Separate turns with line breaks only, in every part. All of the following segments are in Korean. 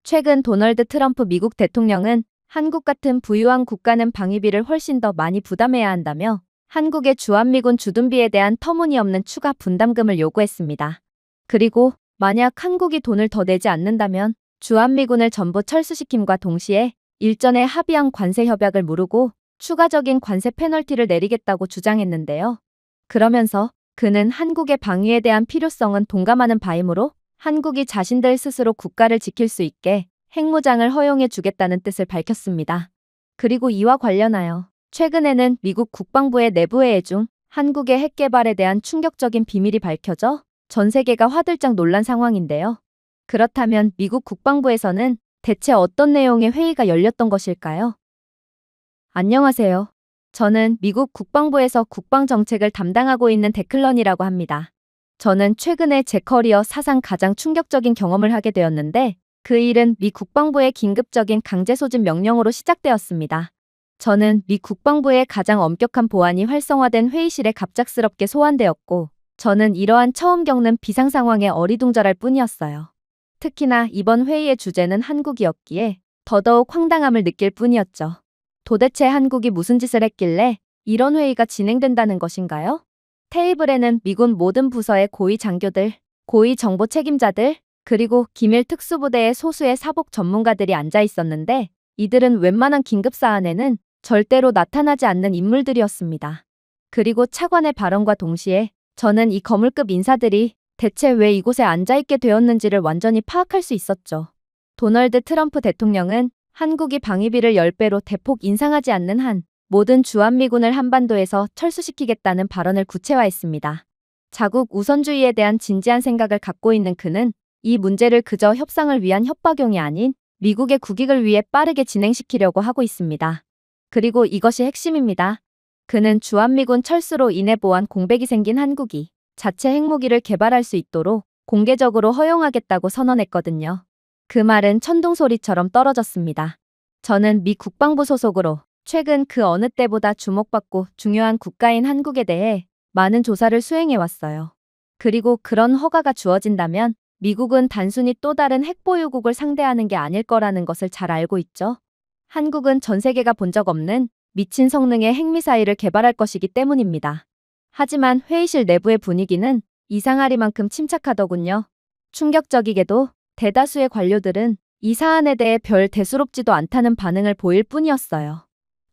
최근 도널드 트럼프 미국 대통령은 한국 같은 부유한 국가는 방위비를 훨씬 더 많이 부담해야 한다며 한국의 주한미군 주둔비에 대한 터무니없는 추가 분담금을 요구했습니다. 그리고 만약 한국이 돈을 더 내지 않는다면 주한미군을 전부 철수시킴과 동시에 일전에 합의한 관세 협약을 무르고 추가적인 관세 페널티를 내리겠다고 주장했는데요. 그러면서 그는 한국의 방위에 대한 필요성은 동감하는 바이므로 한국이 자신들 스스로 국가를 지킬 수 있게 핵무장을 허용해 주겠다는 뜻을 밝혔습니다. 그리고 이와 관련하여 최근에는 미국 국방부의 내부회의 중 한국의 핵 개발에 대한 충격적인 비밀이 밝혀져 전 세계가 화들짝 놀란 상황인데요. 그렇다면 미국 국방부에서는 대체 어떤 내용의 회의가 열렸던 것일까요? 안녕하세요. 저는 미국 국방부에서 국방정책을 담당하고 있는 데클런이라고 합니다. 저는 최근에 제 커리어 사상 가장 충격적인 경험을 하게 되었는데 그 일은 미 국방부의 긴급적인 강제 소집 명령으로 시작되었습니다. 저는 미 국방부의 가장 엄격한 보안이 활성화된 회의실에 갑작스럽게 소환되었고 저는 이러한 처음 겪는 비상 상황에 어리둥절할 뿐이었어요. 특히나 이번 회의의 주제는 한국이었기에 더더욱 황당함을 느낄 뿐이었죠. 도대체 한국이 무슨 짓을 했길래 이런 회의가 진행된다는 것인가요? 테이블에는 미군 모든 부서의 고위 장교들, 고위 정보 책임자들, 그리고 기밀 특수부대의 소수의 사복 전문가들이 앉아 있었는데 이들은 웬만한 긴급사안에는 절대로 나타나지 않는 인물들이었습니다. 그리고 차관의 발언과 동시에 저는 이 거물급 인사들이 대체 왜 이곳에 앉아있게 되었는지를 완전히 파악할 수 있었죠. 도널드 트럼프 대통령은 한국이 방위비를 10배로 대폭 인상하지 않는 한 모든 주한미군을 한반도에서 철수시키겠다는 발언을 구체화했습니다. 자국 우선주의에 대한 진지한 생각을 갖고 있는 그는 이 문제를 그저 협상을 위한 협박용이 아닌 미국의 국익을 위해 빠르게 진행시키려고 하고 있습니다. 그리고 이것이 핵심입니다. 그는 주한미군 철수로 인해 보안 공백이 생긴 한국이 자체 핵무기를 개발할 수 있도록 공개적으로 허용하겠다고 선언했거든요. 그 말은 천둥소리처럼 떨어졌습니다. 저는 미 국방부 소속으로 최근 그 어느 때보다 주목받고 중요한 국가인 한국에 대해 많은 조사를 수행해왔어요. 그리고 그런 허가가 주어진다면 미국은 단순히 또 다른 핵보유국을 상대하는 게 아닐 거라는 것을 잘 알고 있죠. 한국은 전 세계가 본 적 없는 미친 성능의 핵미사일을 개발할 것이기 때문입니다. 하지만 회의실 내부의 분위기는 이상하리만큼 침착하더군요. 충격적이게도 대다수의 관료들은 이 사안에 대해 별 대수롭지도 않다는 반응을 보일 뿐이었어요.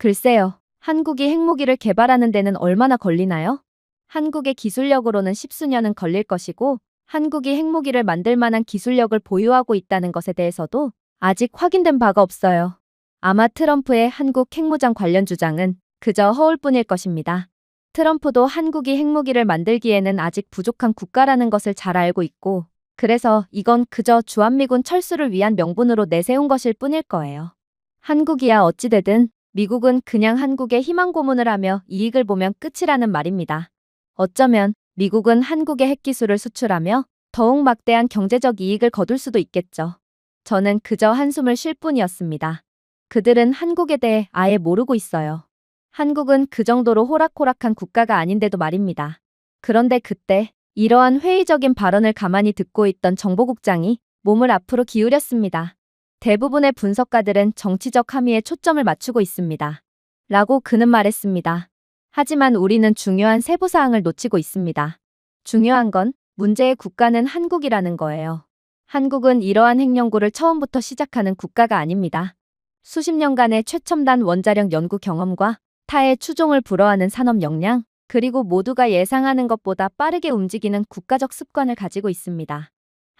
글쎄요, 한국이 핵무기를 개발하는 데는 얼마나 걸리나요? 한국의 기술력으로는 십수년은 걸릴 것이고 한국이 핵무기를 만들 만한 기술력을 보유하고 있다는 것에 대해서도 아직 확인된 바가 없어요. 아마 트럼프의 한국 핵무장 관련 주장은 그저 허울뿐일 것입니다. 트럼프도 한국이 핵무기를 만들기에는 아직 부족한 국가라는 것을 잘 알고 있고 그래서 이건 그저 주한미군 철수를 위한 명분으로 내세운 것일 뿐일 거예요. 한국이야 어찌되든 미국은 그냥 한국에 희망 고문을 하며 이익을 보면 끝이라는 말입니다. 어쩌면 미국은 한국의 핵기술을 수출하며 더욱 막대한 경제적 이익을 거둘 수도 있겠죠. 저는 그저 한숨을 쉴 뿐이었습니다. 그들은 한국에 대해 아예 모르고 있어요. 한국은 그 정도로 호락호락한 국가가 아닌데도 말입니다. 그런데 그때 이러한 회의적인 발언을 가만히 듣고 있던 정보국장이 몸을 앞으로 기울였습니다. 대부분의 분석가들은 정치적 함의에 초점을 맞추고 있습니다. 라고 그는 말했습니다. 하지만 우리는 중요한 세부사항을 놓치고 있습니다. 중요한 건 문제의 국가는 한국이라는 거예요. 한국은 이러한 핵연구를 처음부터 시작하는 국가가 아닙니다. 수십 년간의 최첨단 원자력 연구 경험과 타의 추종을 불허하는 산업 역량, 그리고 모두가 예상하는 것보다 빠르게 움직이는 국가적 습관을 가지고 있습니다.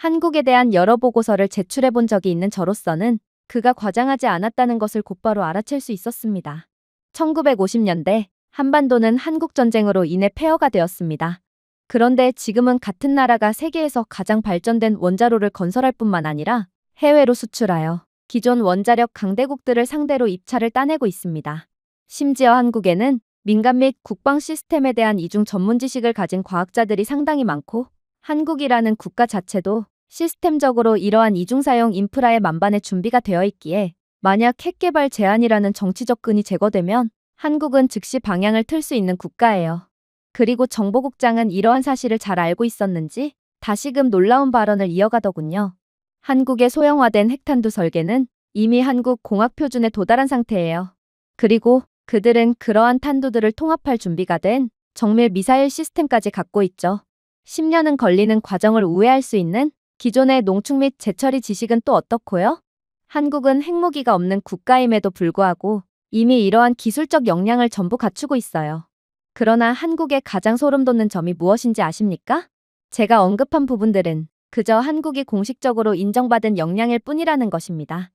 한국에 대한 여러 보고서를 제출해 본 적이 있는 저로서는 그가 과장하지 않았다는 것을 곧바로 알아챌 수 있었습니다. 1950년대 한반도는 한국전쟁으로 인해 폐허가 되었습니다. 그런데 지금은 같은 나라가 세계에서 가장 발전된 원자로를 건설할 뿐만 아니라 해외로 수출하여 기존 원자력 강대국들을 상대로 입찰을 따내고 있습니다. 심지어 한국에는 민간 및 국방 시스템에 대한 이중 전문 지식을 가진 과학자들이 상당히 많고 한국이라는 국가 자체도 시스템적으로 이러한 이중사용 인프라의 만반의 준비가 되어 있기에 만약 핵개발 제한이라는 정치적 끈이 제거되면 한국은 즉시 방향을 틀 수 있는 국가예요. 그리고 정보국장은 이러한 사실을 잘 알고 있었는지 다시금 놀라운 발언을 이어가더군요. 한국의 소형화된 핵탄두 설계는 이미 한국 공학 표준에 도달한 상태예요. 그리고 그들은 그러한 탄두들을 통합할 준비가 된 정밀 미사일 시스템까지 갖고 있죠. 10년은 걸리는 과정을 우회할 수 있는 기존의 농축 및 재처리 지식은 또 어떻고요? 한국은 핵무기가 없는 국가임에도 불구하고 이미 이러한 기술적 역량을 전부 갖추고 있어요. 그러나 한국의 가장 소름 돋는 점이 무엇인지 아십니까? 제가 언급한 부분들은 그저 한국이 공식적으로 인정받은 역량일 뿐이라는 것입니다.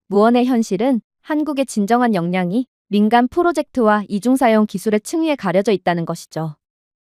무언의 현실은 한국의 진정한 역량이 민간 프로젝트와 이중사용 기술의 층위에 가려져 있다는 것이죠.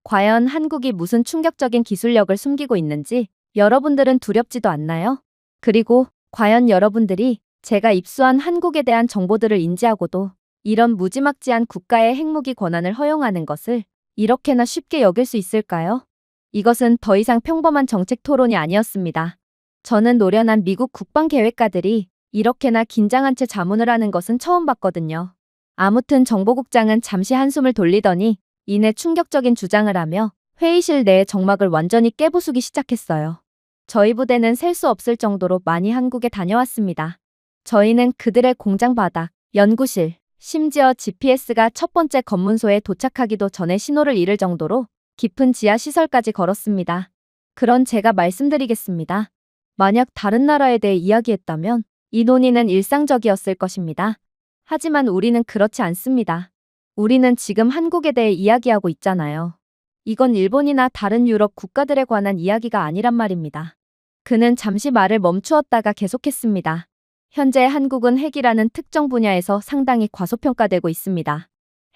과연 한국이 무슨 충격적인 기술력을 숨기고 있는지 여러분들은 두렵지도 않나요? 그리고 과연 여러분들이 제가 입수한 한국에 대한 정보들을 인지하고도 이런 무지막지한 국가의 핵무기 권한을 허용하는 것을 이렇게나 쉽게 여길 수 있을까요? 이것은 더 이상 평범한 정책 토론이 아니었습니다. 저는 노련한 미국 국방계획가들이 이렇게나 긴장한 채 자문을 하는 것은 처음 봤거든요. 아무튼 정보국장은 잠시 한숨을 돌리더니 이내 충격적인 주장을 하며 회의실 내의 정막을 완전히 깨부수기 시작했어요. 저희 부대는 셀 수 없을 정도로 많이 한국에 다녀왔습니다. 저희는 그들의 공장 바닥, 연구실, 심지어 GPS가 첫 번째 검문소에 도착하기도 전에 신호를 잃을 정도로 깊은 지하 시설까지 걸었습니다. 그런 제가 말씀드리겠습니다. 만약 다른 나라에 대해 이야기했다면 이 논의는 일상적이었을 것입니다. 하지만 우리는 그렇지 않습니다. 우리는 지금 한국에 대해 이야기하고 있잖아요. 이건 일본이나 다른 유럽 국가들에 관한 이야기가 아니란 말입니다. 그는 잠시 말을 멈추었다가 계속했습니다. 현재 한국은 핵이라는 특정 분야에서 상당히 과소평가되고 있습니다.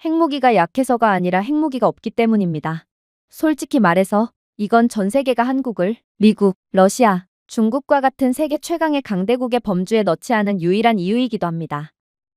핵무기가 약해서가 아니라 핵무기가 없기 때문입니다. 솔직히 말해서 이건 전 세계가 한국을 미국, 러시아, 중국과 같은 세계 최강의 강대국의 범주에 넣지 않은 유일한 이유이기도 합니다.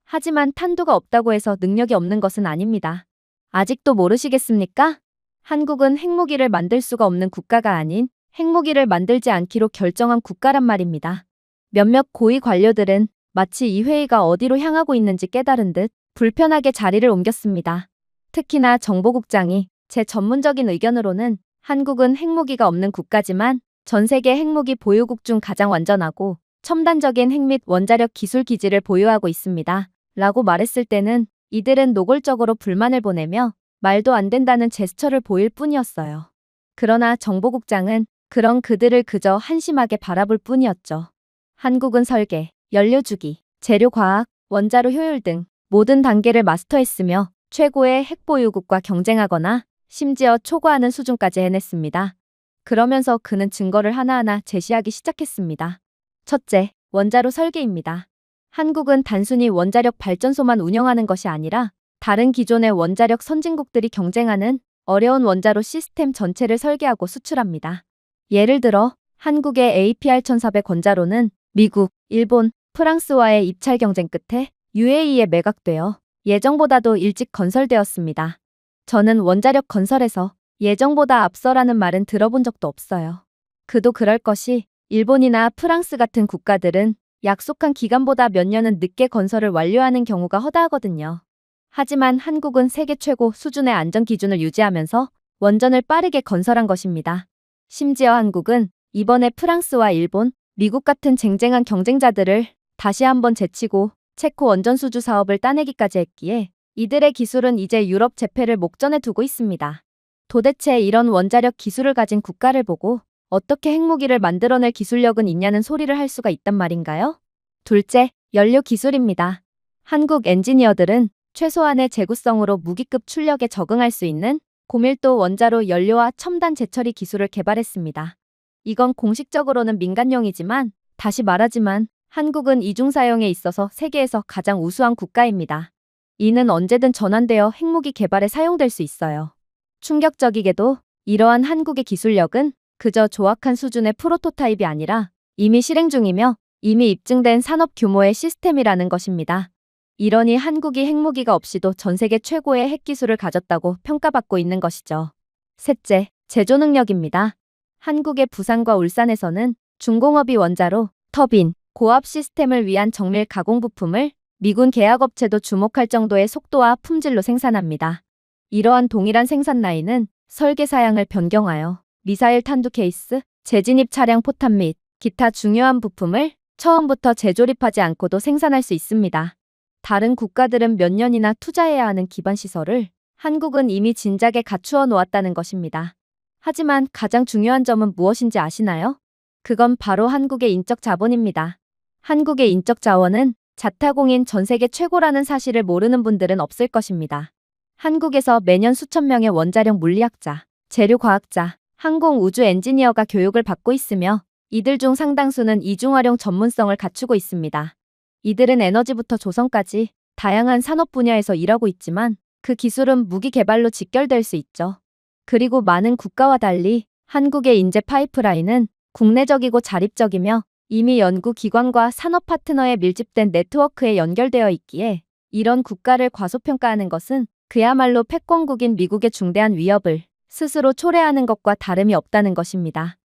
하지만 탄두가 없다고 해서 능력이 없는 것은 아닙니다. 아직도 모르시겠습니까? 한국은 핵무기를 만들 수가 없는 국가가 아닌 핵무기를 만들지 않기로 결정한 국가란 말입니다. 몇몇 고위 관료들은 마치 이 회의가 어디로 향하고 있는지 깨달은 듯 불편하게 자리를 옮겼습니다. 특히나 정보국장이 제 전문적인 의견으로는 한국은 핵무기가 없는 국가지만 전 세계 핵무기 보유국 중 가장 완전하고 첨단적인 핵 및 원자력 기술 기지를 보유하고 있습니다. 라고 말했을 때는 이들은 노골적으로 불만을 보내며 말도 안 된다는 제스처를 보일 뿐이었어요. 그러나 정보국장은 그런 그들을 그저 한심하게 바라볼 뿐이었죠. 한국은 설계, 연료주기, 재료과학, 원자로 효율 등 모든 단계를 마스터했으며 최고의 핵보유국과 경쟁하거나 심지어 초과하는 수준까지 해냈습니다. 그러면서 그는 증거를 하나하나 제시하기 시작했습니다. 첫째, 원자로 설계입니다. 한국은 단순히 원자력 발전소만 운영하는 것이 아니라 다른 기존의 원자력 선진국들이 경쟁하는 어려운 원자로 시스템 전체를 설계하고 수출합니다. 예를 들어 한국의 APR-1400 원자로는 미국, 일본, 프랑스와의 입찰 경쟁 끝에 UAE에 매각되어 예정보다도 일찍 건설되었습니다. 저는 원자력 건설에서 예정보다 앞서라는 말은 들어본 적도 없어요. 그도 그럴 것이 일본이나 프랑스 같은 국가들은 약속한 기간보다 몇 년은 늦게 건설을 완료하는 경우가 허다하거든요. 하지만 한국은 세계 최고 수준의 안전 기준을 유지하면서 원전을 빠르게 건설한 것입니다. 심지어 한국은 이번에 프랑스와 일본, 미국 같은 쟁쟁한 경쟁자들을 다시 한번 제치고 체코 원전 수주 사업을 따내기까지 했기에 이들의 기술은 이제 유럽 재패를 목전에 두고 있습니다. 도대체 이런 원자력 기술을 가진 국가를 보고 어떻게 핵무기를 만들어낼 기술력은 있냐는 소리를 할 수가 있단 말인가요? 둘째, 연료 기술입니다. 한국 엔지니어들은 최소한의 재구성으로 무기급 출력에 적응할 수 있는 고밀도 원자로 연료와 첨단 재처리 기술을 개발했습니다. 이건 공식적으로는 민간용이지만 다시 말하지만 한국은 이중사용에 있어서 세계에서 가장 우수한 국가입니다. 이는 언제든 전환되어 핵무기 개발에 사용될 수 있어요. 충격적이게도 이러한 한국의 기술력은 그저 조악한 수준의 프로토타입이 아니라 이미 실행 중이며 이미 입증된 산업 규모의 시스템이라는 것입니다. 이러니 한국이 핵무기가 없이도 전 세계 최고의 핵기술을 가졌다고 평가받고 있는 것이죠. 셋째, 제조 능력입니다. 한국의 부산과 울산에서는 중공업이 원자로, 터빈, 고압 시스템을 위한 정밀 가공 부품을 미군 계약업체도 주목할 정도의 속도와 품질로 생산합니다. 이러한 동일한 생산 라인은 설계 사양을 변경하여 미사일 탄두 케이스, 재진입 차량 포탄 및 기타 중요한 부품을 처음부터 재조립하지 않고도 생산할 수 있습니다. 다른 국가들은 몇 년이나 투자해야 하는 기반 시설을 한국은 이미 진작에 갖추어 놓았다는 것입니다. 하지만 가장 중요한 점은 무엇인지 아시나요? 그건 바로 한국의 인적 자본입니다. 한국의 인적 자원은 자타공인 전 세계 최고라는 사실을 모르는 분들은 없을 것입니다. 한국에서 매년 수천 명의 원자력 물리학자, 재료과학자, 항공 우주 엔지니어가 교육을 받고 있으며 이들 중 상당수는 이중활용 전문성을 갖추고 있습니다. 이들은 에너지부터 조선까지 다양한 산업 분야에서 일하고 있지만 그 기술은 무기 개발로 직결될 수 있죠. 그리고 많은 국가와 달리 한국의 인재 파이프라인은 국내적이고 자립적이며 이미 연구기관과 산업 파트너의 밀집된 네트워크에 연결되어 있기에 이런 국가를 과소평가하는 것은 그야말로 패권국인 미국의 중대한 위협을 스스로 초래하는 것과 다름이 없다는 것입니다.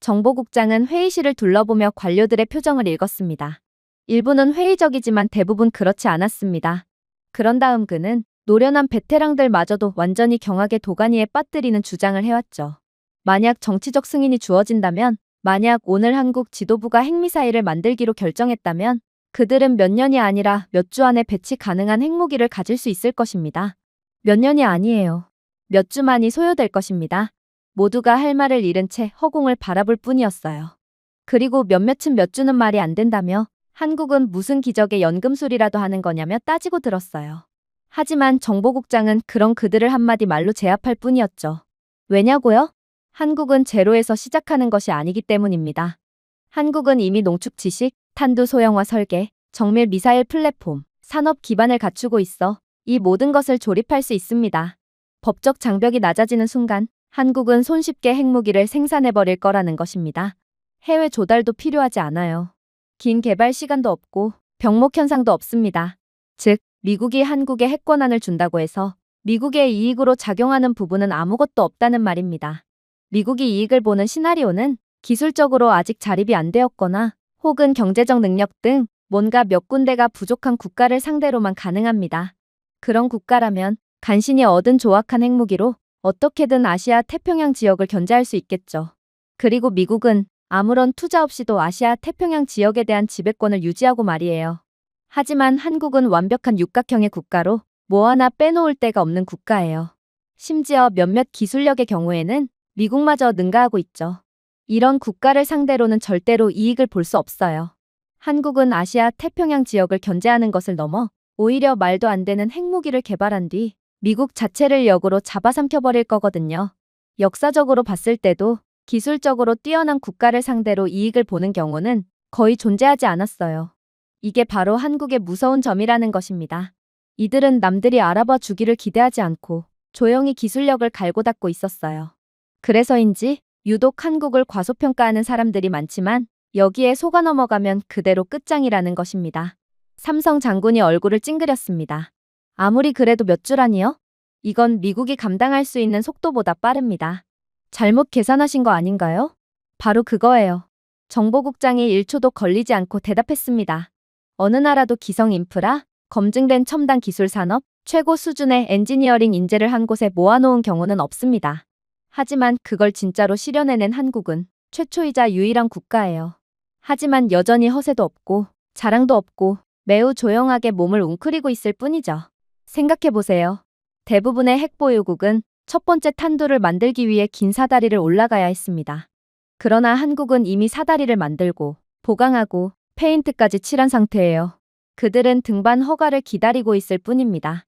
정보국장은 회의실을 둘러보며 관료들의 표정을 읽었습니다. 일부는 회의적이지만 대부분 그렇지 않았습니다. 그런 다음 그는 노련한 베테랑들마저도 완전히 경악의 도가니에 빠뜨리는 주장을 해왔죠. 만약 정치적 승인이 주어진다면, 만약 오늘 한국 지도부가 핵미사일을 만들기로 결정했다면 그들은 몇 년이 아니라 몇 주 안에 배치 가능한 핵무기를 가질 수 있을 것입니다. 몇 년이 아니에요. 몇 주만이 소요될 것입니다. 모두가 할 말을 잃은 채 허공을 바라볼 뿐이었어요. 그리고 몇몇은 몇 주는 말이 안 된다며 한국은 무슨 기적의 연금술이라도 하는 거냐며 따지고 들었어요. 하지만 정보국장은 그런 그들을 한마디 말로 제압할 뿐이었죠. 왜냐고요? 한국은 제로에서 시작하는 것이 아니기 때문입니다. 한국은 이미 농축 지식, 탄두 소형화 설계, 정밀 미사일 플랫폼, 산업 기반을 갖추고 있어 이 모든 것을 조립할 수 있습니다. 법적 장벽이 낮아지는 순간 한국은 손쉽게 핵무기를 생산해버릴 거라는 것입니다. 해외 조달도 필요하지 않아요. 긴 개발 시간도 없고 병목 현상도 없습니다. 즉, 미국이 한국에 핵권한을 준다고 해서 미국의 이익으로 작용하는 부분은 아무것도 없다는 말입니다. 미국이 이익을 보는 시나리오는 기술적으로 아직 자립이 안 되었거나 혹은 경제적 능력 등 뭔가 몇 군데가 부족한 국가를 상대로만 가능합니다. 그런 국가라면 간신히 얻은 조악한 핵무기로 어떻게든 아시아 태평양 지역을 견제할 수 있겠죠. 그리고 미국은 아무런 투자 없이도 아시아 태평양 지역에 대한 지배권을 유지하고 말이에요. 하지만 한국은 완벽한 육각형의 국가로 뭐 하나 빼놓을 데가 없는 국가예요. 심지어 몇몇 기술력의 경우에는 미국마저 능가하고 있죠. 이런 국가를 상대로는 절대로 이익을 볼 수 없어요. 한국은 아시아 태평양 지역을 견제하는 것을 넘어 오히려 말도 안 되는 핵무기를 개발한 뒤 미국 자체를 역으로 잡아삼켜버릴 거거든요. 역사적으로 봤을 때도 기술적으로 뛰어난 국가를 상대로 이익을 보는 경우는 거의 존재하지 않았어요. 이게 바로 한국의 무서운 점이라는 것입니다. 이들은 남들이 알아봐 주기를 기대하지 않고 조용히 기술력을 갈고 닦고 있었어요. 그래서인지 유독 한국을 과소평가하는 사람들이 많지만 여기에 속아 넘어가면 그대로 끝장이라는 것입니다. 삼성 장군이 얼굴을 찡그렸습니다. 아무리 그래도 몇 주라니요? 이건 미국이 감당할 수 있는 속도보다 빠릅니다. 잘못 계산하신 거 아닌가요? 바로 그거예요. 정보국장이 1초도 걸리지 않고 대답했습니다. 어느 나라도 기성 인프라, 검증된 첨단 기술 산업, 최고 수준의 엔지니어링 인재를 한 곳에 모아놓은 경우는 없습니다. 하지만 그걸 진짜로 실현해낸 한국은 최초이자 유일한 국가예요. 하지만 여전히 허세도 없고 자랑도 없고 매우 조용하게 몸을 웅크리고 있을 뿐이죠. 생각해보세요. 대부분의 핵보유국은 첫 번째 탄두를 만들기 위해 긴 사다리를 올라가야 했습니다. 그러나 한국은 이미 사다리를 만들고 보강하고 페인트까지 칠한 상태예요. 그들은 등반 허가를 기다리고 있을 뿐입니다.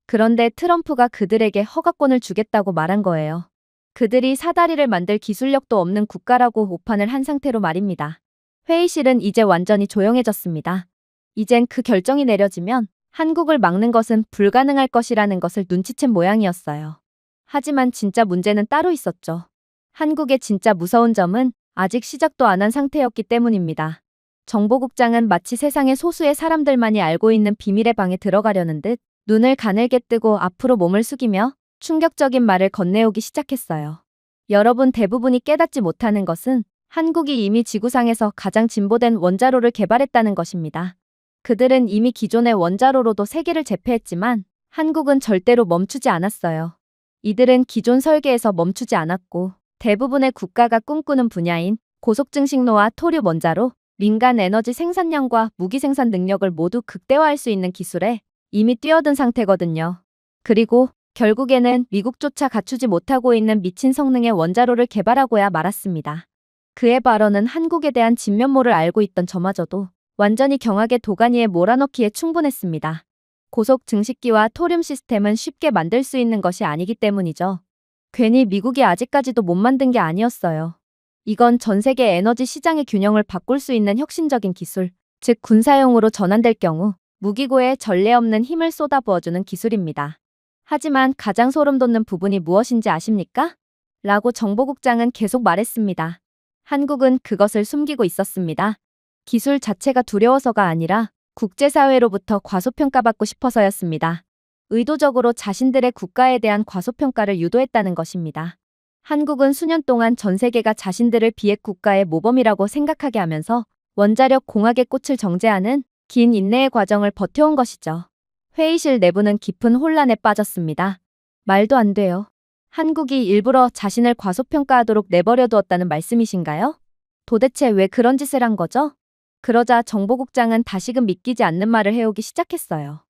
그런데 트럼프가 그들에게 허가권을 주겠다고 말한 거예요. 그들이 사다리를 만들 기술력도 없는 국가라고 오판을 한 상태로 말입니다. 회의실은 이제 완전히 조용해졌습니다. 이젠 그 결정이 내려지면 한국을 막는 것은 불가능할 것이라는 것을 눈치챈 모양이었어요. 하지만 진짜 문제는 따로 있었죠. 한국의 진짜 무서운 점은 아직 시작도 안 한 상태였기 때문입니다. 정보국장은 마치 세상의 소수의 사람들만이 알고 있는 비밀의 방에 들어가려는 듯 눈을 가늘게 뜨고 앞으로 몸을 숙이며 충격적인 말을 건네오기 시작했어요. 여러분 대부분이 깨닫지 못하는 것은 한국이 이미 지구상에서 가장 진보된 원자로를 개발했다는 것입니다. 그들은 이미 기존의 원자로로도 세계를 제패했지만 한국은 절대로 멈추지 않았어요. 이들은 기존 설계에서 멈추지 않았고 대부분의 국가가 꿈꾸는 분야인 고속증식로와 토류 원자로, 민간 에너지 생산량과 무기 생산 능력을 모두 극대화할 수 있는 기술에 이미 뛰어든 상태거든요. 그리고 결국에는 미국조차 갖추지 못하고 있는 미친 성능의 원자로를 개발하고야 말았습니다. 그의 발언은 한국에 대한 진면모를 알고 있던 저마저도 완전히 경악의 도가니에 몰아넣기에 충분했습니다. 고속 증식기와 토륨 시스템은 쉽게 만들 수 있는 것이 아니기 때문이죠. 괜히 미국이 아직까지도 못 만든 게 아니었어요. 이건 전 세계 에너지 시장의 균형을 바꿀 수 있는 혁신적인 기술, 즉 군사용으로 전환될 경우 무기고에 전례 없는 힘을 쏟아부어주는 기술입니다. 하지만 가장 소름 돋는 부분이 무엇인지 아십니까? 라고 정보국장은 계속 말했습니다. 한국은 그것을 숨기고 있었습니다. 기술 자체가 두려워서가 아니라 국제사회로부터 과소평가받고 싶어서였습니다. 의도적으로 자신들의 국가에 대한 과소평가를 유도했다는 것입니다. 한국은 수년 동안 전 세계가 자신들을 비핵 국가의 모범이라고 생각하게 하면서 원자력 공학의 꽃을 정제하는 긴 인내의 과정을 버텨온 것이죠. 회의실 내부는 깊은 혼란에 빠졌습니다. 말도 안 돼요. 한국이 일부러 자신을 과소평가하도록 내버려 두었다는 말씀이신가요? 도대체 왜 그런 짓을 한 거죠? 그러자 정보국장은 다시금 믿기지 않는 말을 해오기 시작했어요.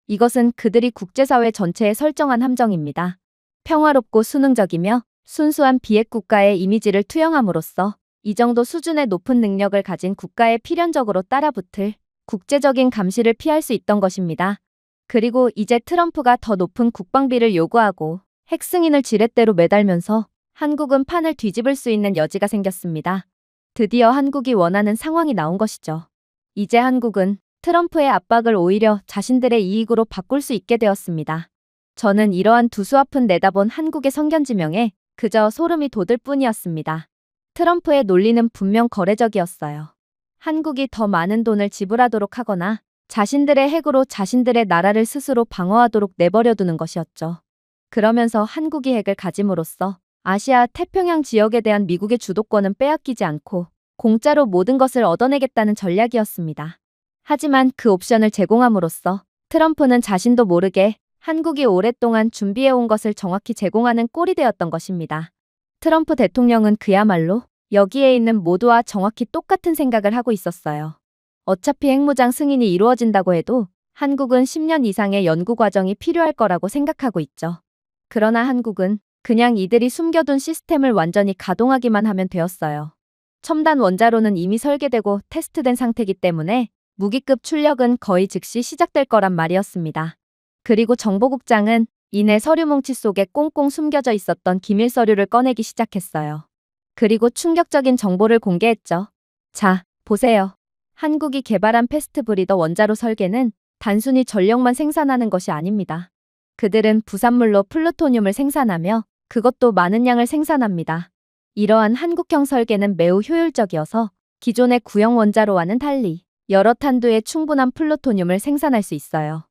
이것은 그들이 국제사회 전체에 설정한 함정입니다. 평화롭고 수능적이며 순수한 비핵 국가의 이미지를 투영함으로써 이 정도 수준의 높은 능력을 가진 국가에 필연적으로 따라붙을 국제적인 감시를 피할 수 있던 것입니다. 그리고 이제 트럼프가 더 높은 국방비를 요구하고 핵 승인을 지렛대로 매달면서 한국은 판을 뒤집을 수 있는 여지가 생겼습니다. 드디어 한국이 원하는 상황이 나온 것이죠. 이제 한국은 트럼프의 압박을 오히려 자신들의 이익으로 바꿀 수 있게 되었습니다. 저는 이러한 두수앞은 내다본 한국의 성견지명에 그저 소름이 돋을 뿐이었습니다. 트럼프의 논리는 분명 거래적이었어요. 한국이 더 많은 돈을 지불하도록 하거나 자신들의 핵으로 자신들의 나라를 스스로 방어하도록 내버려두는 것이었죠. 그러면서 한국이 핵을 가짐으로써 아시아 태평양 지역에 대한 미국의 주도권은 빼앗기지 않고 공짜로 모든 것을 얻어내겠다는 전략이었습니다. 하지만 그 옵션을 제공함으로써 트럼프는 자신도 모르게 한국이 오랫동안 준비해온 것을 정확히 제공하는 꼴이 되었던 것입니다. 트럼프 대통령은 그야말로 여기에 있는 모두와 정확히 똑같은 생각을 하고 있었어요. 어차피 핵무장 승인이 이루어진다고 해도 한국은 10년 이상의 연구 과정이 필요할 거라고 생각하고 있죠. 그러나 한국은 그냥 이들이 숨겨둔 시스템을 완전히 가동하기만 하면 되었어요. 첨단 원자로는 이미 설계되고 테스트된 상태이기 때문에 무기급 출력은 거의 즉시 시작될 거란 말이었습니다. 그리고 정보국장은 이내 서류 뭉치 속에 꽁꽁 숨겨져 있었던 기밀 서류를 꺼내기 시작했어요. 그리고 충격적인 정보를 공개했죠. 자, 보세요. 한국이 개발한 패스트 브리더 원자로 설계는 단순히 전력만 생산하는 것이 아닙니다. 그들은 부산물로 플루토늄을 생산하며 그것도 많은 양을 생산합니다. 이러한 한국형 설계는 매우 효율적이어서 기존의 구형 원자로와는 달리 여러 탄두의 충분한 플루토늄을 생산할 수 있어요.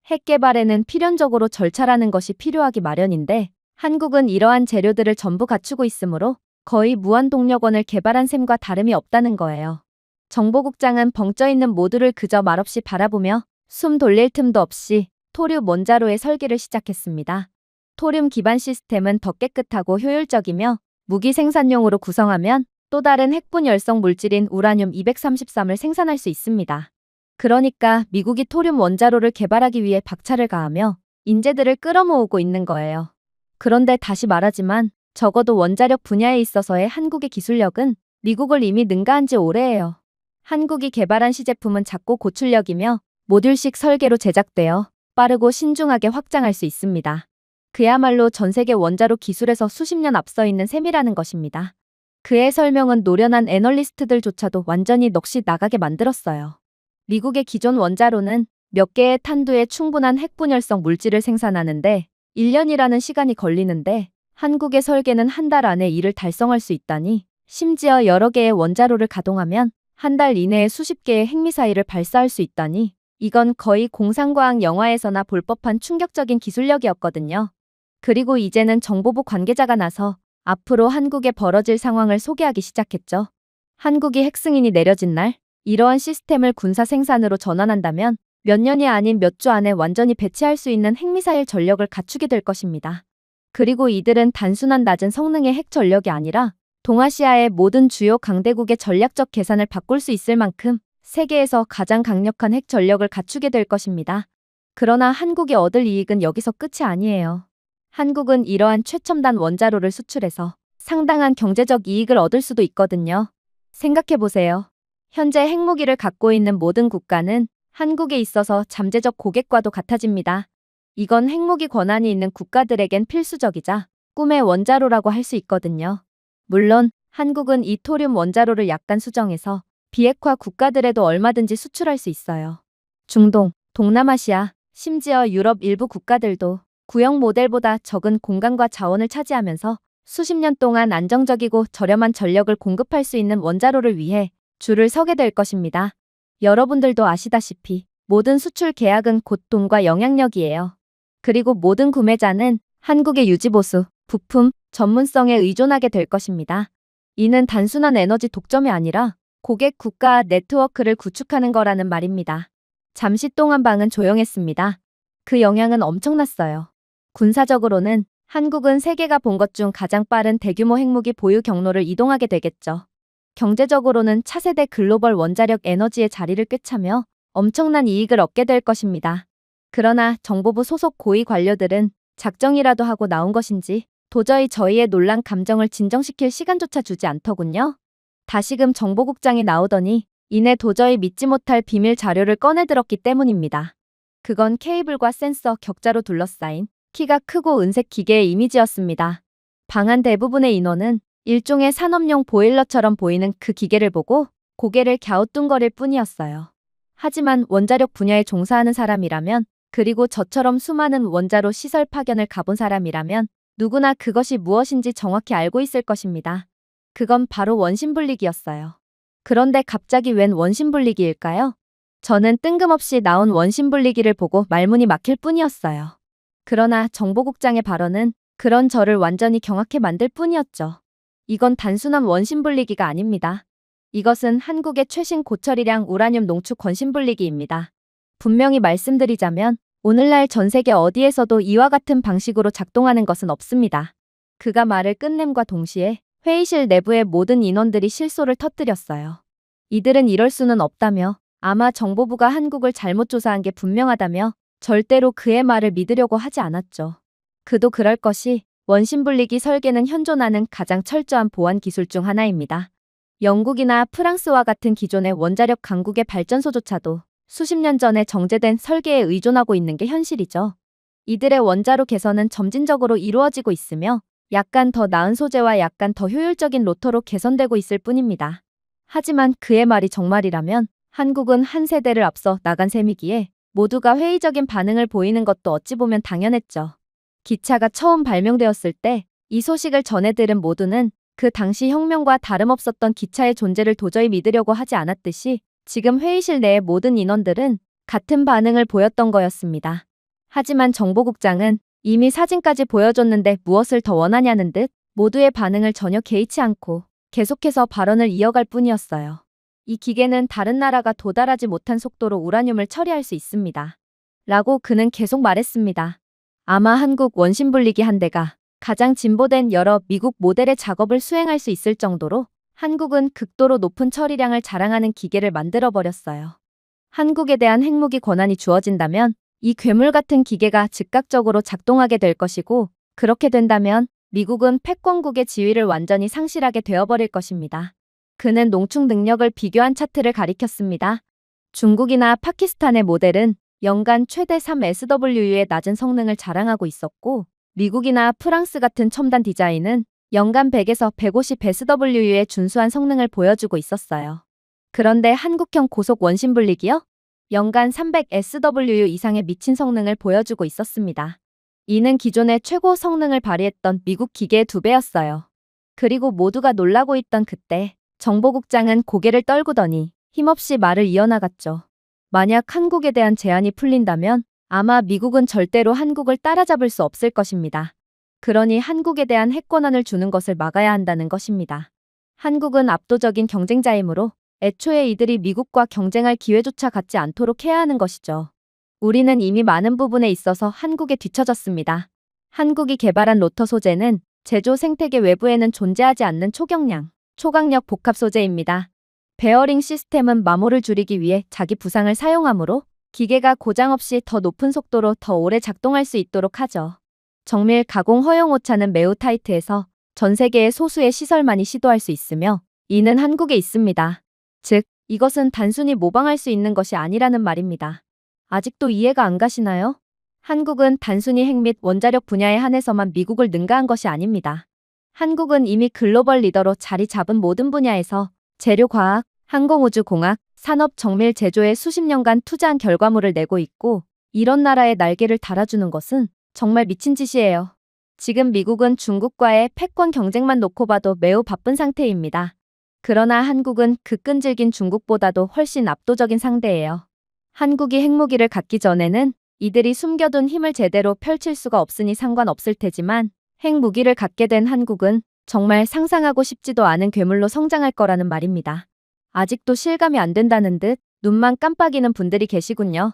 핵 개발에는 필연적으로 절차라는 것이 필요하기 마련인데 한국은 이러한 재료들을 전부 갖추고 있으므로 거의 무한동력원을 개발한 셈과 다름이 없다는 거예요. 정보국장은 벙쪄있는 모두를 그저 말없이 바라보며 숨 돌릴 틈도 없이 토륨 원자로의 설계를 시작했습니다. 토륨 기반 시스템은 더 깨끗하고 효율적이며 무기 생산용으로 구성하면 또 다른 핵분열성 물질인 우라늄 233을 생산할 수 있습니다. 그러니까 미국이 토륨 원자로를 개발하기 위해 박차를 가하며 인재들을 끌어모으고 있는 거예요. 그런데 다시 말하지만 적어도 원자력 분야에 있어서의 한국의 기술력은 미국을 이미 능가한 지 오래예요. 한국이 개발한 시제품은 작고 고출력이며 모듈식 설계로 제작되어 빠르고 신중하게 확장할 수 있습니다. 그야말로 전 세계 원자로 기술에서 수십 년 앞서 있는 셈이라는 것입니다. 그의 설명은 노련한 애널리스트들조차도 완전히 넋이 나가게 만들었어요. 미국의 기존 원자로는 몇 개의 탄두에 충분한 핵분열성 물질을 생산하는데 1년이라는 시간이 걸리는데 한국의 설계는 한 달 안에 이를 달성할 수 있다니 심지어 여러 개의 원자로를 가동하면 한 달 이내에 수십 개의 핵미사일을 발사할 수 있다니 이건 거의 공상과학 영화에서나 볼 법한 충격적인 기술력이었거든요. 그리고 이제는 정보부 관계자가 나서 앞으로 한국에 벌어질 상황을 소개하기 시작했죠. 한국이 핵승인이 내려진 날 이러한 시스템을 군사 생산으로 전환한다면 몇 년이 아닌 몇 주 안에 완전히 배치할 수 있는 핵미사일 전력을 갖추게 될 것입니다. 그리고 이들은 단순한 낮은 성능의 핵 전력이 아니라 동아시아의 모든 주요 강대국의 전략적 계산을 바꿀 수 있을 만큼 세계에서 가장 강력한 핵 전력을 갖추게 될 것입니다. 그러나 한국이 얻을 이익은 여기서 끝이 아니에요. 한국은 이러한 최첨단 원자로를 수출해서 상당한 경제적 이익을 얻을 수도 있거든요. 생각해보세요. 현재 핵무기를 갖고 있는 모든 국가는 한국에 있어서 잠재적 고객과도 같아집니다. 이건 핵무기 권한이 있는 국가들에겐 필수적이자 꿈의 원자로라고 할 수 있거든요. 물론 한국은 이 토륨 원자로를 약간 수정해서 비핵화 국가들에도 얼마든지 수출할 수 있어요. 중동, 동남아시아, 심지어 유럽 일부 국가들도 구형 모델보다 적은 공간과 자원을 차지하면서 수십 년 동안 안정적이고 저렴한 전력을 공급할 수 있는 원자로를 위해 줄을 서게 될 것입니다. 여러분들도 아시다시피 모든 수출 계약은 곧 돈과 영향력이에요. 그리고 모든 구매자는 한국의 유지보수, 부품, 전문성에 의존하게 될 것입니다. 이는 단순한 에너지 독점이 아니라 고객 국가 네트워크를 구축하는 거라는 말입니다. 잠시 동안 방은 조용했습니다. 그 영향은 엄청났어요. 군사적으로는 한국은 세계가 본 것 중 가장 빠른 대규모 핵무기 보유 경로를 이동하게 되겠죠. 경제적으로는 차세대 글로벌 원자력 에너지의 자리를 꿰차며 엄청난 이익을 얻게 될 것입니다. 그러나 정보부 소속 고위 관료들은 작정이라도 하고 나온 것인지 도저히 저희의 놀란 감정을 진정시킬 시간조차 주지 않더군요. 다시금 정보국장이 나오더니 이내 도저히 믿지 못할 비밀 자료를 꺼내들었기 때문입니다. 그건 케이블과 센서 격자로 둘러싸인 키가 크고 은색 기계의 이미지였습니다. 방 안 대부분의 인원은 일종의 산업용 보일러처럼 보이는 그 기계를 보고 고개를 갸우뚱거릴 뿐이었어요. 하지만 원자력 분야에 종사하는 사람이라면, 그리고 저처럼 수많은 원자로 시설 파견을 가본 사람이라면 누구나 그것이 무엇인지 정확히 알고 있을 것입니다. 그건 바로 원심분리기였어요. 그런데 갑자기 웬 원심분리기일까요? 저는 뜬금없이 나온 원심분리기를 보고 말문이 막힐 뿐이었어요. 그러나 정보국장의 발언은 그런 저를 완전히 경악해 만들 뿐이었죠. 이건 단순한 원심분리기가 아닙니다. 이것은 한국의 최신 고처리량 우라늄 농축 원심분리기입니다. 분명히 말씀드리자면 오늘날 전 세계 어디에서도 이와 같은 방식으로 작동하는 것은 없습니다. 그가 말을 끝냄과 동시에 회의실 내부의 모든 인원들이 실소를 터뜨렸어요. 이들은 이럴 수는 없다며, 아마 정보부가 한국을 잘못 조사한 게 분명하다며 절대로 그의 말을 믿으려고 하지 않았죠. 그도 그럴 것이, 원심분리기 설계는 현존하는 가장 철저한 보안 기술 중 하나입니다. 영국이나 프랑스와 같은 기존의 원자력 강국의 발전소조차도 수십 년 전에 정제된 설계에 의존하고 있는 게 현실이죠. 이들의 원자로 개선은 점진적으로 이루어지고 있으며 약간 더 나은 소재와 약간 더 효율적인 로터로 개선되고 있을 뿐입니다. 하지만 그의 말이 정말이라면 한국은 한 세대를 앞서 나간 셈이기에 모두가 회의적인 반응을 보이는 것도 어찌 보면 당연했죠. 기차가 처음 발명되었을 때 이 소식을 전해 들은 모두는 그 당시 혁명과 다름없었던 기차의 존재를 도저히 믿으려고 하지 않았듯이 지금 회의실 내의 모든 인원들은 같은 반응을 보였던 거였습니다. 하지만 정보국장은 이미 사진까지 보여줬는데 무엇을 더 원하냐는 듯 모두의 반응을 전혀 개의치 않고 계속해서 발언을 이어갈 뿐이었어요. 이 기계는 다른 나라가 도달하지 못한 속도로 우라늄을 처리할 수 있습니다. 라고 그는 계속 말했습니다. 아마 한국 원심분리기 한 대가 가장 진보된 여러 미국 모델의 작업을 수행할 수 있을 정도로 한국은 극도로 높은 처리량을 자랑하는 기계를 만들어버렸어요. 한국에 대한 핵무기 권한이 주어진다면 이 괴물 같은 기계가 즉각적으로 작동하게 될 것이고, 그렇게 된다면 미국은 패권국의 지위를 완전히 상실하게 되어버릴 것입니다. 그는 농축 능력을 비교한 차트를 가리켰습니다. 중국이나 파키스탄의 모델은 연간 최대 3SWU의 낮은 성능을 자랑하고 있었고, 미국이나 프랑스 같은 첨단 디자인은 연간 100에서 150SWU의 준수한 성능을 보여주고 있었어요. 그런데 한국형 고속 원심분리기요? 연간 300SWU 이상의 미친 성능을 보여주고 있었습니다. 이는 기존의 최고 성능을 발휘했던 미국 기계의 2배였어요. 그리고 모두가 놀라고 있던 그때 정보국장은 고개를 떨구더니 힘없이 말을 이어나갔죠. 만약 한국에 대한 제한이 풀린다면 아마 미국은 절대로 한국을 따라잡을 수 없을 것입니다. 그러니 한국에 대한 핵권한을 주는 것을 막아야 한다는 것입니다. 한국은 압도적인 경쟁자이므로 애초에 이들이 미국과 경쟁할 기회조차 갖지 않도록 해야 하는 것이죠. 우리는 이미 많은 부분에 있어서 한국에 뒤처졌습니다. 한국이 개발한 로터 소재는 제조 생태계 외부에는 존재하지 않는 초경량, 초강력 복합 소재입니다. 베어링 시스템은 마모를 줄이기 위해 자기 부상을 사용하므로 기계가 고장 없이 더 높은 속도로 더 오래 작동할 수 있도록 하죠. 정밀 가공 허용 오차는 매우 타이트해서 전 세계의 소수의 시설만이 시도할 수 있으며 이는 한국에 있습니다. 즉, 이것은 단순히 모방할 수 있는 것이 아니라는 말입니다. 아직도 이해가 안 가시나요? 한국은 단순히 핵 및 원자력 분야에 한해서만 미국을 능가한 것이 아닙니다. 한국은 이미 글로벌 리더로 자리 잡은 모든 분야에서 재료과학, 항공우주공학, 산업 정밀 제조에 수십 년간 투자한 결과물을 내고 있고 이런 나라에 날개를 달아주는 것은 정말 미친 짓이에요. 지금 미국은 중국과의 패권 경쟁만 놓고 봐도 매우 바쁜 상태입니다. 그러나 한국은 그 끈질긴 중국보다도 훨씬 압도적인 상대예요. 한국이 핵무기를 갖기 전에는 이들이 숨겨둔 힘을 제대로 펼칠 수가 없으니 상관없을 테지만 핵무기를 갖게 된 한국은 정말 상상하고 싶지도 않은 괴물로 성장할 거라는 말입니다. 아직도 실감이 안 된다는 듯 눈만 깜빡이는 분들이 계시군요.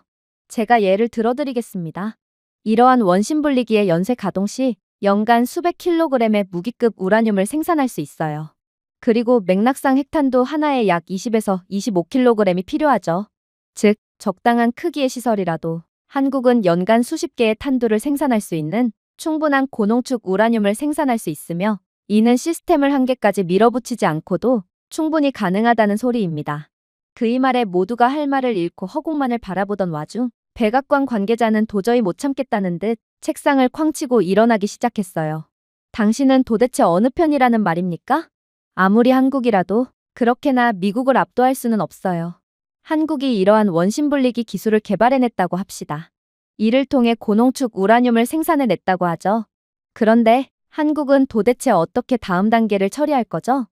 제가 예를 들어드리겠습니다. 이러한 원심분리기의 연쇄 가동 시 연간 수백 킬로그램의 무기급 우라늄을 생산할 수 있어요. 그리고 맥락상 핵탄두 하나에 약 20에서 25kg이 필요하죠. 즉, 적당한 크기의 시설이라도 한국은 연간 수십 개의 탄두를 생산할 수 있는 충분한 고농축 우라늄을 생산할 수 있으며 이는 시스템을 한계까지 밀어붙이지 않고도 충분히 가능하다는 소리입니다. 그 이 말에 모두가 할 말을 잃고 허공만을 바라보던 와중 백악관 관계자는 도저히 못 참겠다는 듯 책상을 쾅 치고 일어나기 시작했어요. 당신은 도대체 어느 편이라는 말입니까? 아무리 한국이라도 그렇게나 미국을 압도할 수는 없어요. 한국이 이러한 원심분리기 기술을 개발해냈다고 합시다. 이를 통해 고농축 우라늄을 생산해냈다고 하죠. 그런데 한국은 도대체 어떻게 다음 단계를 처리할 거죠?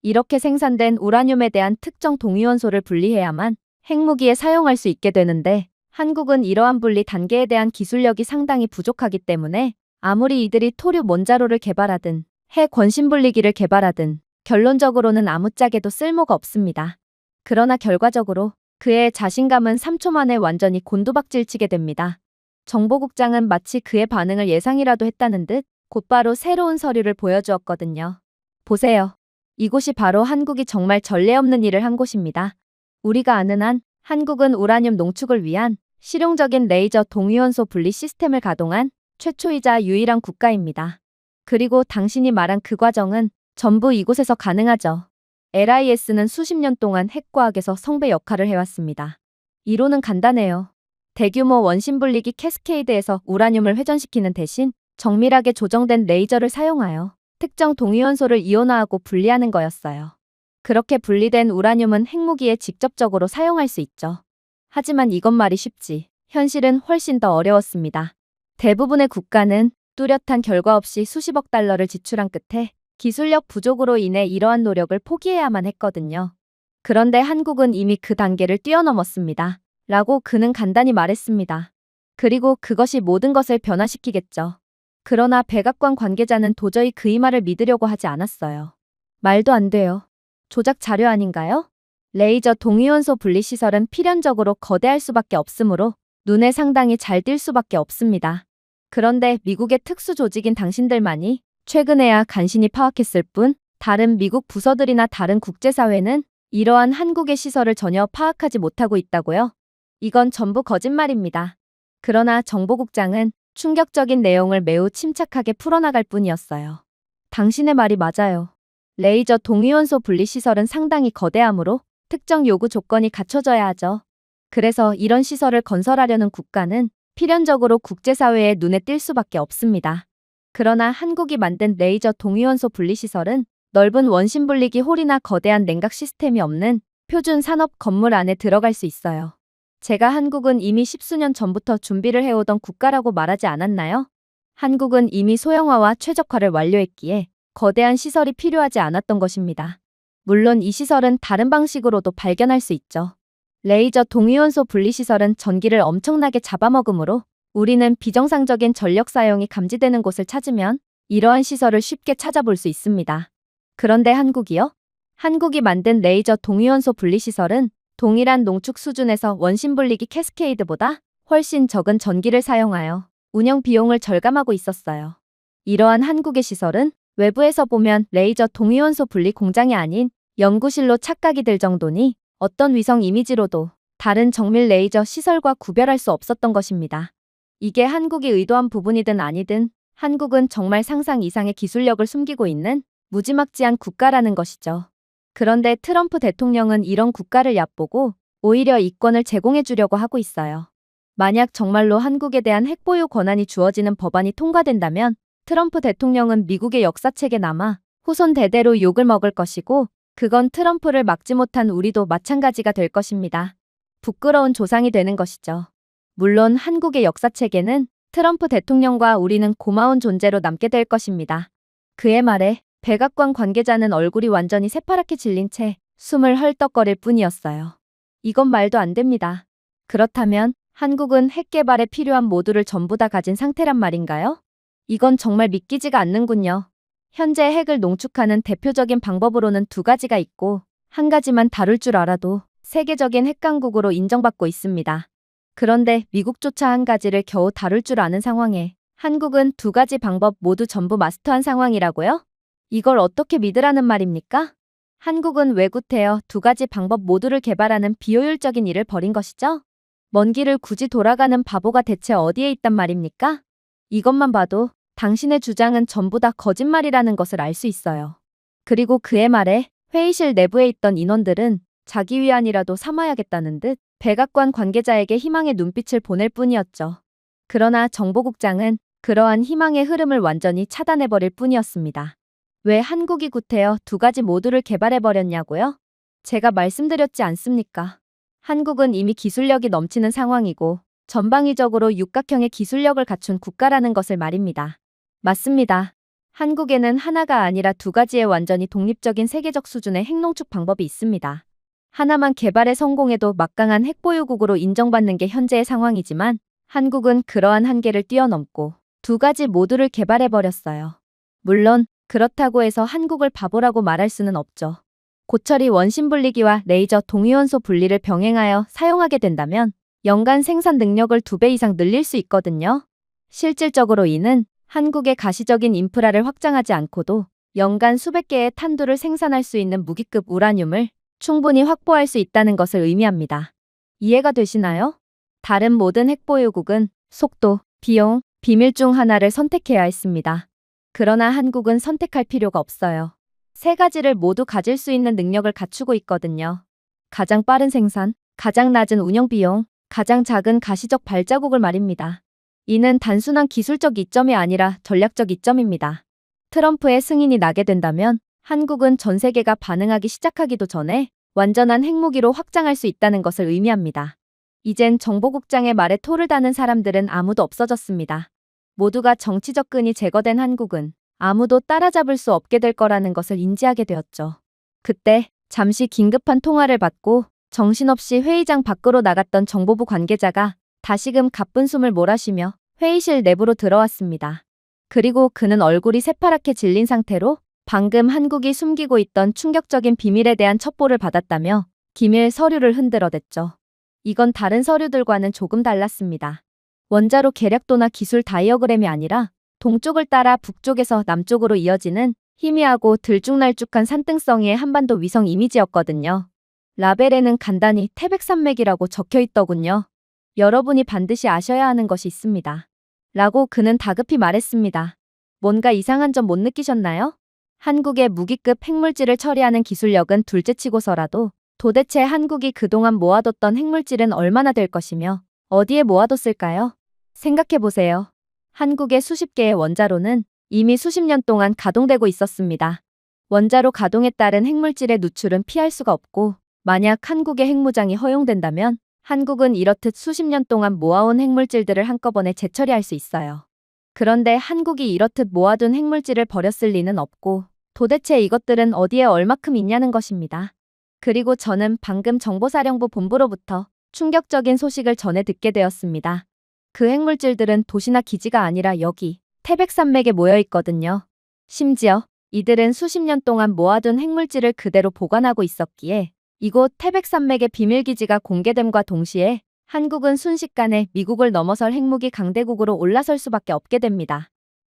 이렇게 생산된 우라늄에 대한 특정 동위원소를 분리해야만 핵무기에 사용할 수 있게 되는데 한국은 이러한 분리 단계에 대한 기술력이 상당히 부족하기 때문에 아무리 이들이 토류 원자로를 개발하든 핵 원심분리기를 개발하든 결론적으로는 아무짝에도 쓸모가 없습니다. 그러나 결과적으로 그의 자신감은 3초 만에 완전히 곤두박질치게 됩니다. 정보국장은 마치 그의 반응을 예상이라도 했다는 듯 곧바로 새로운 서류를 보여주었거든요. 보세요. 이곳이 바로 한국이 정말 전례 없는 일을 한 곳입니다. 우리가 아는 한 한국은 우라늄 농축을 위한 실용적인 레이저 동위원소 분리 시스템을 가동한 최초이자 유일한 국가입니다. 그리고 당신이 말한 그 과정은 전부 이곳에서 가능하죠. LIS는 수십 년 동안 핵과학에서 성배 역할을 해왔습니다. 이론은 간단해요. 대규모 원심분리기 캐스케이드에서 우라늄을 회전시키는 대신 정밀하게 조정된 레이저를 사용하여 특정 동위원소를 이온화하고 분리하는 거였어요. 그렇게 분리된 우라늄은 핵무기에 직접적으로 사용할 수 있죠. 하지만 이것 말이 쉽지, 현실은 훨씬 더 어려웠습니다. 대부분의 국가는 뚜렷한 결과 없이 수십억 달러를 지출한 끝에 기술력 부족으로 인해 이러한 노력을 포기해야만 했거든요. 그런데 한국은 이미 그 단계를 뛰어넘었습니다. 라고 그는 간단히 말했습니다. 그리고 그것이 모든 것을 변화시키겠죠. 그러나 백악관 관계자는 도저히 그 이 말을 믿으려고 하지 않았어요. 말도 안 돼요. 조작 자료 아닌가요? 레이저 동위원소 분리시설은 필연적으로 거대할 수밖에 없으므로 눈에 상당히 잘 띌 수밖에 없습니다. 그런데 미국의 특수 조직인 당신들만이 최근에야 간신히 파악했을 뿐 다른 미국 부서들이나 다른 국제사회는 이러한 한국의 시설을 전혀 파악하지 못하고 있다고요? 이건 전부 거짓말입니다. 그러나 정보국장은 충격적인 내용을 매우 침착하게 풀어나갈 뿐이었어요. 당신의 말이 맞아요. 레이저 동위원소 분리시설은 상당히 거대하므로 특정 요구 조건이 갖춰져야 하죠. 그래서 이런 시설을 건설하려는 국가는 필연적으로 국제사회의 눈에 띌 수밖에 없습니다. 그러나 한국이 만든 레이저 동위원소 분리시설은 넓은 원심분리기 홀이나 거대한 냉각 시스템이 없는 표준 산업 건물 안에 들어갈 수 있어요. 제가 한국은 이미 십수년 전부터 준비를 해오던 국가라고 말하지 않았나요? 한국은 이미 소형화와 최적화를 완료했기에 거대한 시설이 필요하지 않았던 것입니다. 물론 이 시설은 다른 방식으로도 발견할 수 있죠. 레이저 동위원소 분리시설은 전기를 엄청나게 잡아먹으므로 우리는 비정상적인 전력 사용이 감지되는 곳을 찾으면 이러한 시설을 쉽게 찾아볼 수 있습니다. 그런데 한국이요? 한국이 만든 레이저 동위원소 분리시설은 동일한 농축 수준에서 원심분리기 캐스케이드보다 훨씬 적은 전기를 사용하여 운영 비용을 절감하고 있었어요. 이러한 한국의 시설은 외부에서 보면 레이저 동위원소 분리 공장이 아닌 연구실로 착각이 들 정도니 어떤 위성 이미지로도 다른 정밀 레이저 시설과 구별할 수 없었던 것입니다. 이게 한국이 의도한 부분이든 아니든 한국은 정말 상상 이상의 기술력을 숨기고 있는 무지막지한 국가라는 것이죠. 그런데 트럼프 대통령은 이런 국가를 얕보고 오히려 이권을 제공해 주려고 하고 있어요. 만약 정말로 한국에 대한 핵보유 권한이 주어지는 법안이 통과된다면 트럼프 대통령은 미국의 역사책에 남아 후손 대대로 욕을 먹을 것이고 그건 트럼프를 막지 못한 우리도 마찬가지가 될 것입니다. 부끄러운 조상이 되는 것이죠. 물론 한국의 역사책에는 트럼프 대통령과 우리는 고마운 존재로 남게 될 것입니다. 그의 말에 백악관 관계자는 얼굴이 완전히 새파랗게 질린 채 숨을 헐떡거릴 뿐이었어요. 이건 말도 안 됩니다. 그렇다면 한국은 핵 개발에 필요한 모두를 전부 다 가진 상태란 말인가요? 이건 정말 믿기지가 않는군요. 현재 핵을 농축하는 대표적인 방법으로는 두 가지가 있고 한 가지만 다룰 줄 알아도 세계적인 핵강국으로 인정받고 있습니다. 그런데 미국조차 한 가지를 겨우 다룰 줄 아는 상황에 한국은 두 가지 방법 모두 전부 마스터한 상황이라고요? 이걸 어떻게 믿으라는 말입니까? 한국은 외구태여 두 가지 방법 모두를 개발하는 비효율적인 일을 벌인 것이죠? 먼 길을 굳이 돌아가는 바보가 대체 어디에 있단 말입니까? 이것만 봐도 당신의 주장은 전부 다 거짓말이라는 것을 알 수 있어요. 그리고 그의 말에 회의실 내부에 있던 인원들은 자기 위안이라도 삼아야겠다는 듯 백악관 관계자에게 희망의 눈빛을 보낼 뿐이었죠. 그러나 정보국장은 그러한 희망의 흐름을 완전히 차단해버릴 뿐이었습니다. 왜 한국이 구태여 두 가지 모두를 개발해버렸냐고요? 제가 말씀드렸지 않습니까? 한국은 이미 기술력이 넘치는 상황이고 전방위적으로 육각형의 기술력을 갖춘 국가라는 것을 말입니다. 맞습니다. 한국에는 하나가 아니라 두 가지의 완전히 독립적인 세계적 수준의 핵농축 방법이 있습니다. 하나만 개발에 성공해도 막강한 핵보유국으로 인정받는 게 현재의 상황이지만 한국은 그러한 한계를 뛰어넘고 두 가지 모두를 개발해버렸어요. 물론 그렇다고 해서 한국을 바보라고 말할 수는 없죠. 고철이 원심 분리기와 레이저 동위원소 분리를 병행하여 사용하게 된다면 연간 생산 능력을 2배 이상 늘릴 수 있거든요. 실질적으로 이는 한국의 가시적인 인프라를 확장하지 않고도 연간 수백 개의 탄두를 생산할 수 있는 무기급 우라늄을 충분히 확보할 수 있다는 것을 의미합니다. 이해가 되시나요? 다른 모든 핵보유국은 속도, 비용, 비밀 중 하나를 선택해야 했습니다. 그러나 한국은 선택할 필요가 없어요. 세 가지를 모두 가질 수 있는 능력을 갖추고 있거든요. 가장 빠른 생산, 가장 낮은 운영 비용, 가장 작은 가시적 발자국을 말입니다. 이는 단순한 기술적 이점이 아니라 전략적 이점입니다. 트럼프의 승인이 나게 된다면 한국은 전 세계가 반응하기 시작하기도 전에 완전한 핵무기로 확장할 수 있다는 것을 의미합니다. 이젠 정보국장의 말에 토를 다는 사람들은 아무도 없어졌습니다. 모두가 정치적 끈이 제거된 한국은 아무도 따라잡을 수 없게 될 거라는 것을 인지하게 되었죠. 그때 잠시 긴급한 통화를 받고 정신없이 회의장 밖으로 나갔던 정보부 관계자가 다시금 가쁜 숨을 몰아쉬며 회의실 내부로 들어왔습니다. 그리고 그는 얼굴이 새파랗게 질린 상태로 방금 한국이 숨기고 있던 충격적인 비밀에 대한 첩보를 받았다며 기밀 서류를 흔들어댔죠. 이건 다른 서류들과는 조금 달랐습니다. 원자로 계략도나 기술 다이어그램이 아니라 동쪽을 따라 북쪽에서 남쪽으로 이어지는 희미하고 들쭉날쭉한 산등성이의 한반도 위성 이미지였거든요. 라벨에는 간단히 태백산맥이라고 적혀 있더군요. 여러분이 반드시 아셔야 하는 것이 있습니다. 라고 그는 다급히 말했습니다. 뭔가 이상한 점 못 느끼셨나요? 한국의 무기급 핵물질을 처리하는 기술력은 둘째치고서라도 도대체 한국이 그동안 모아뒀던 핵물질은 얼마나 될 것이며 어디에 모아뒀을까요? 생각해보세요. 한국의 수십 개의 원자로는 이미 수십 년 동안 가동되고 있었습니다. 원자로 가동에 따른 핵물질의 누출은 피할 수가 없고 만약 한국의 핵무장이 허용된다면 한국은 이렇듯 수십 년 동안 모아온 핵물질들을 한꺼번에 재처리할 수 있어요. 그런데 한국이 이렇듯 모아둔 핵물질을 버렸을 리는 없고 도대체 이것들은 어디에 얼마큼 있냐는 것입니다. 그리고 저는 방금 정보사령부 본부로부터 충격적인 소식을 전해 듣게 되었습니다. 그 핵물질들은 도시나 기지가 아니라 여기 태백산맥에 모여 있거든요. 심지어 이들은 수십 년 동안 모아둔 핵물질을 그대로 보관하고 있었기에 이곳 태백산맥의 비밀기지가 공개됨과 동시에 한국은 순식간에 미국을 넘어설 핵무기 강대국으로 올라설 수밖에 없게 됩니다.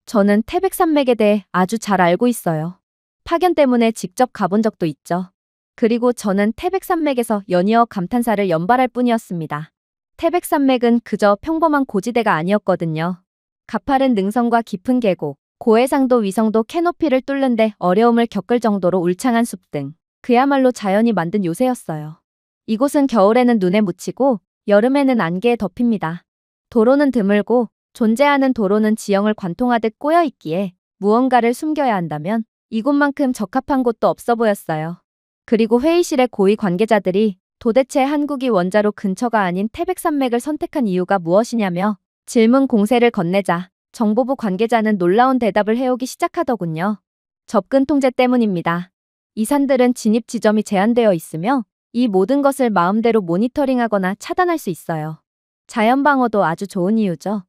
저는 태백산맥에 대해 아주 잘 알고 있어요. 파견 때문에 직접 가본 적도 있죠. 그리고 저는 태백산맥에서 연이어 감탄사를 연발할 뿐이었습니다. 태백산맥은 그저 평범한 고지대가 아니었거든요. 가파른 능선과 깊은 계곡, 고해상도 위성도 캐노피를 뚫는데 어려움을 겪을 정도로 울창한 숲 등 그야말로 자연이 만든 요새였어요. 이곳은 겨울에는 눈에 묻히고 여름에는 안개에 덮입니다. 도로는 드물고 존재하는 도로는 지형을 관통하듯 꼬여 있기에 무언가를 숨겨야 한다면 이곳만큼 적합한 곳도 없어 보였어요. 그리고 회의실의 고위 관계자들이 도대체 한국이 원자로 근처가 아닌 태백산맥을 선택한 이유가 무엇이냐며 질문 공세를 건네자 정보부 관계자는 놀라운 대답을 해오기 시작하더군요. 접근 통제 때문입니다. 이 산들은 진입 지점이 제한되어 있으며 이 모든 것을 마음대로 모니터링하거나 차단할 수 있어요. 자연방어도 아주 좋은 이유죠.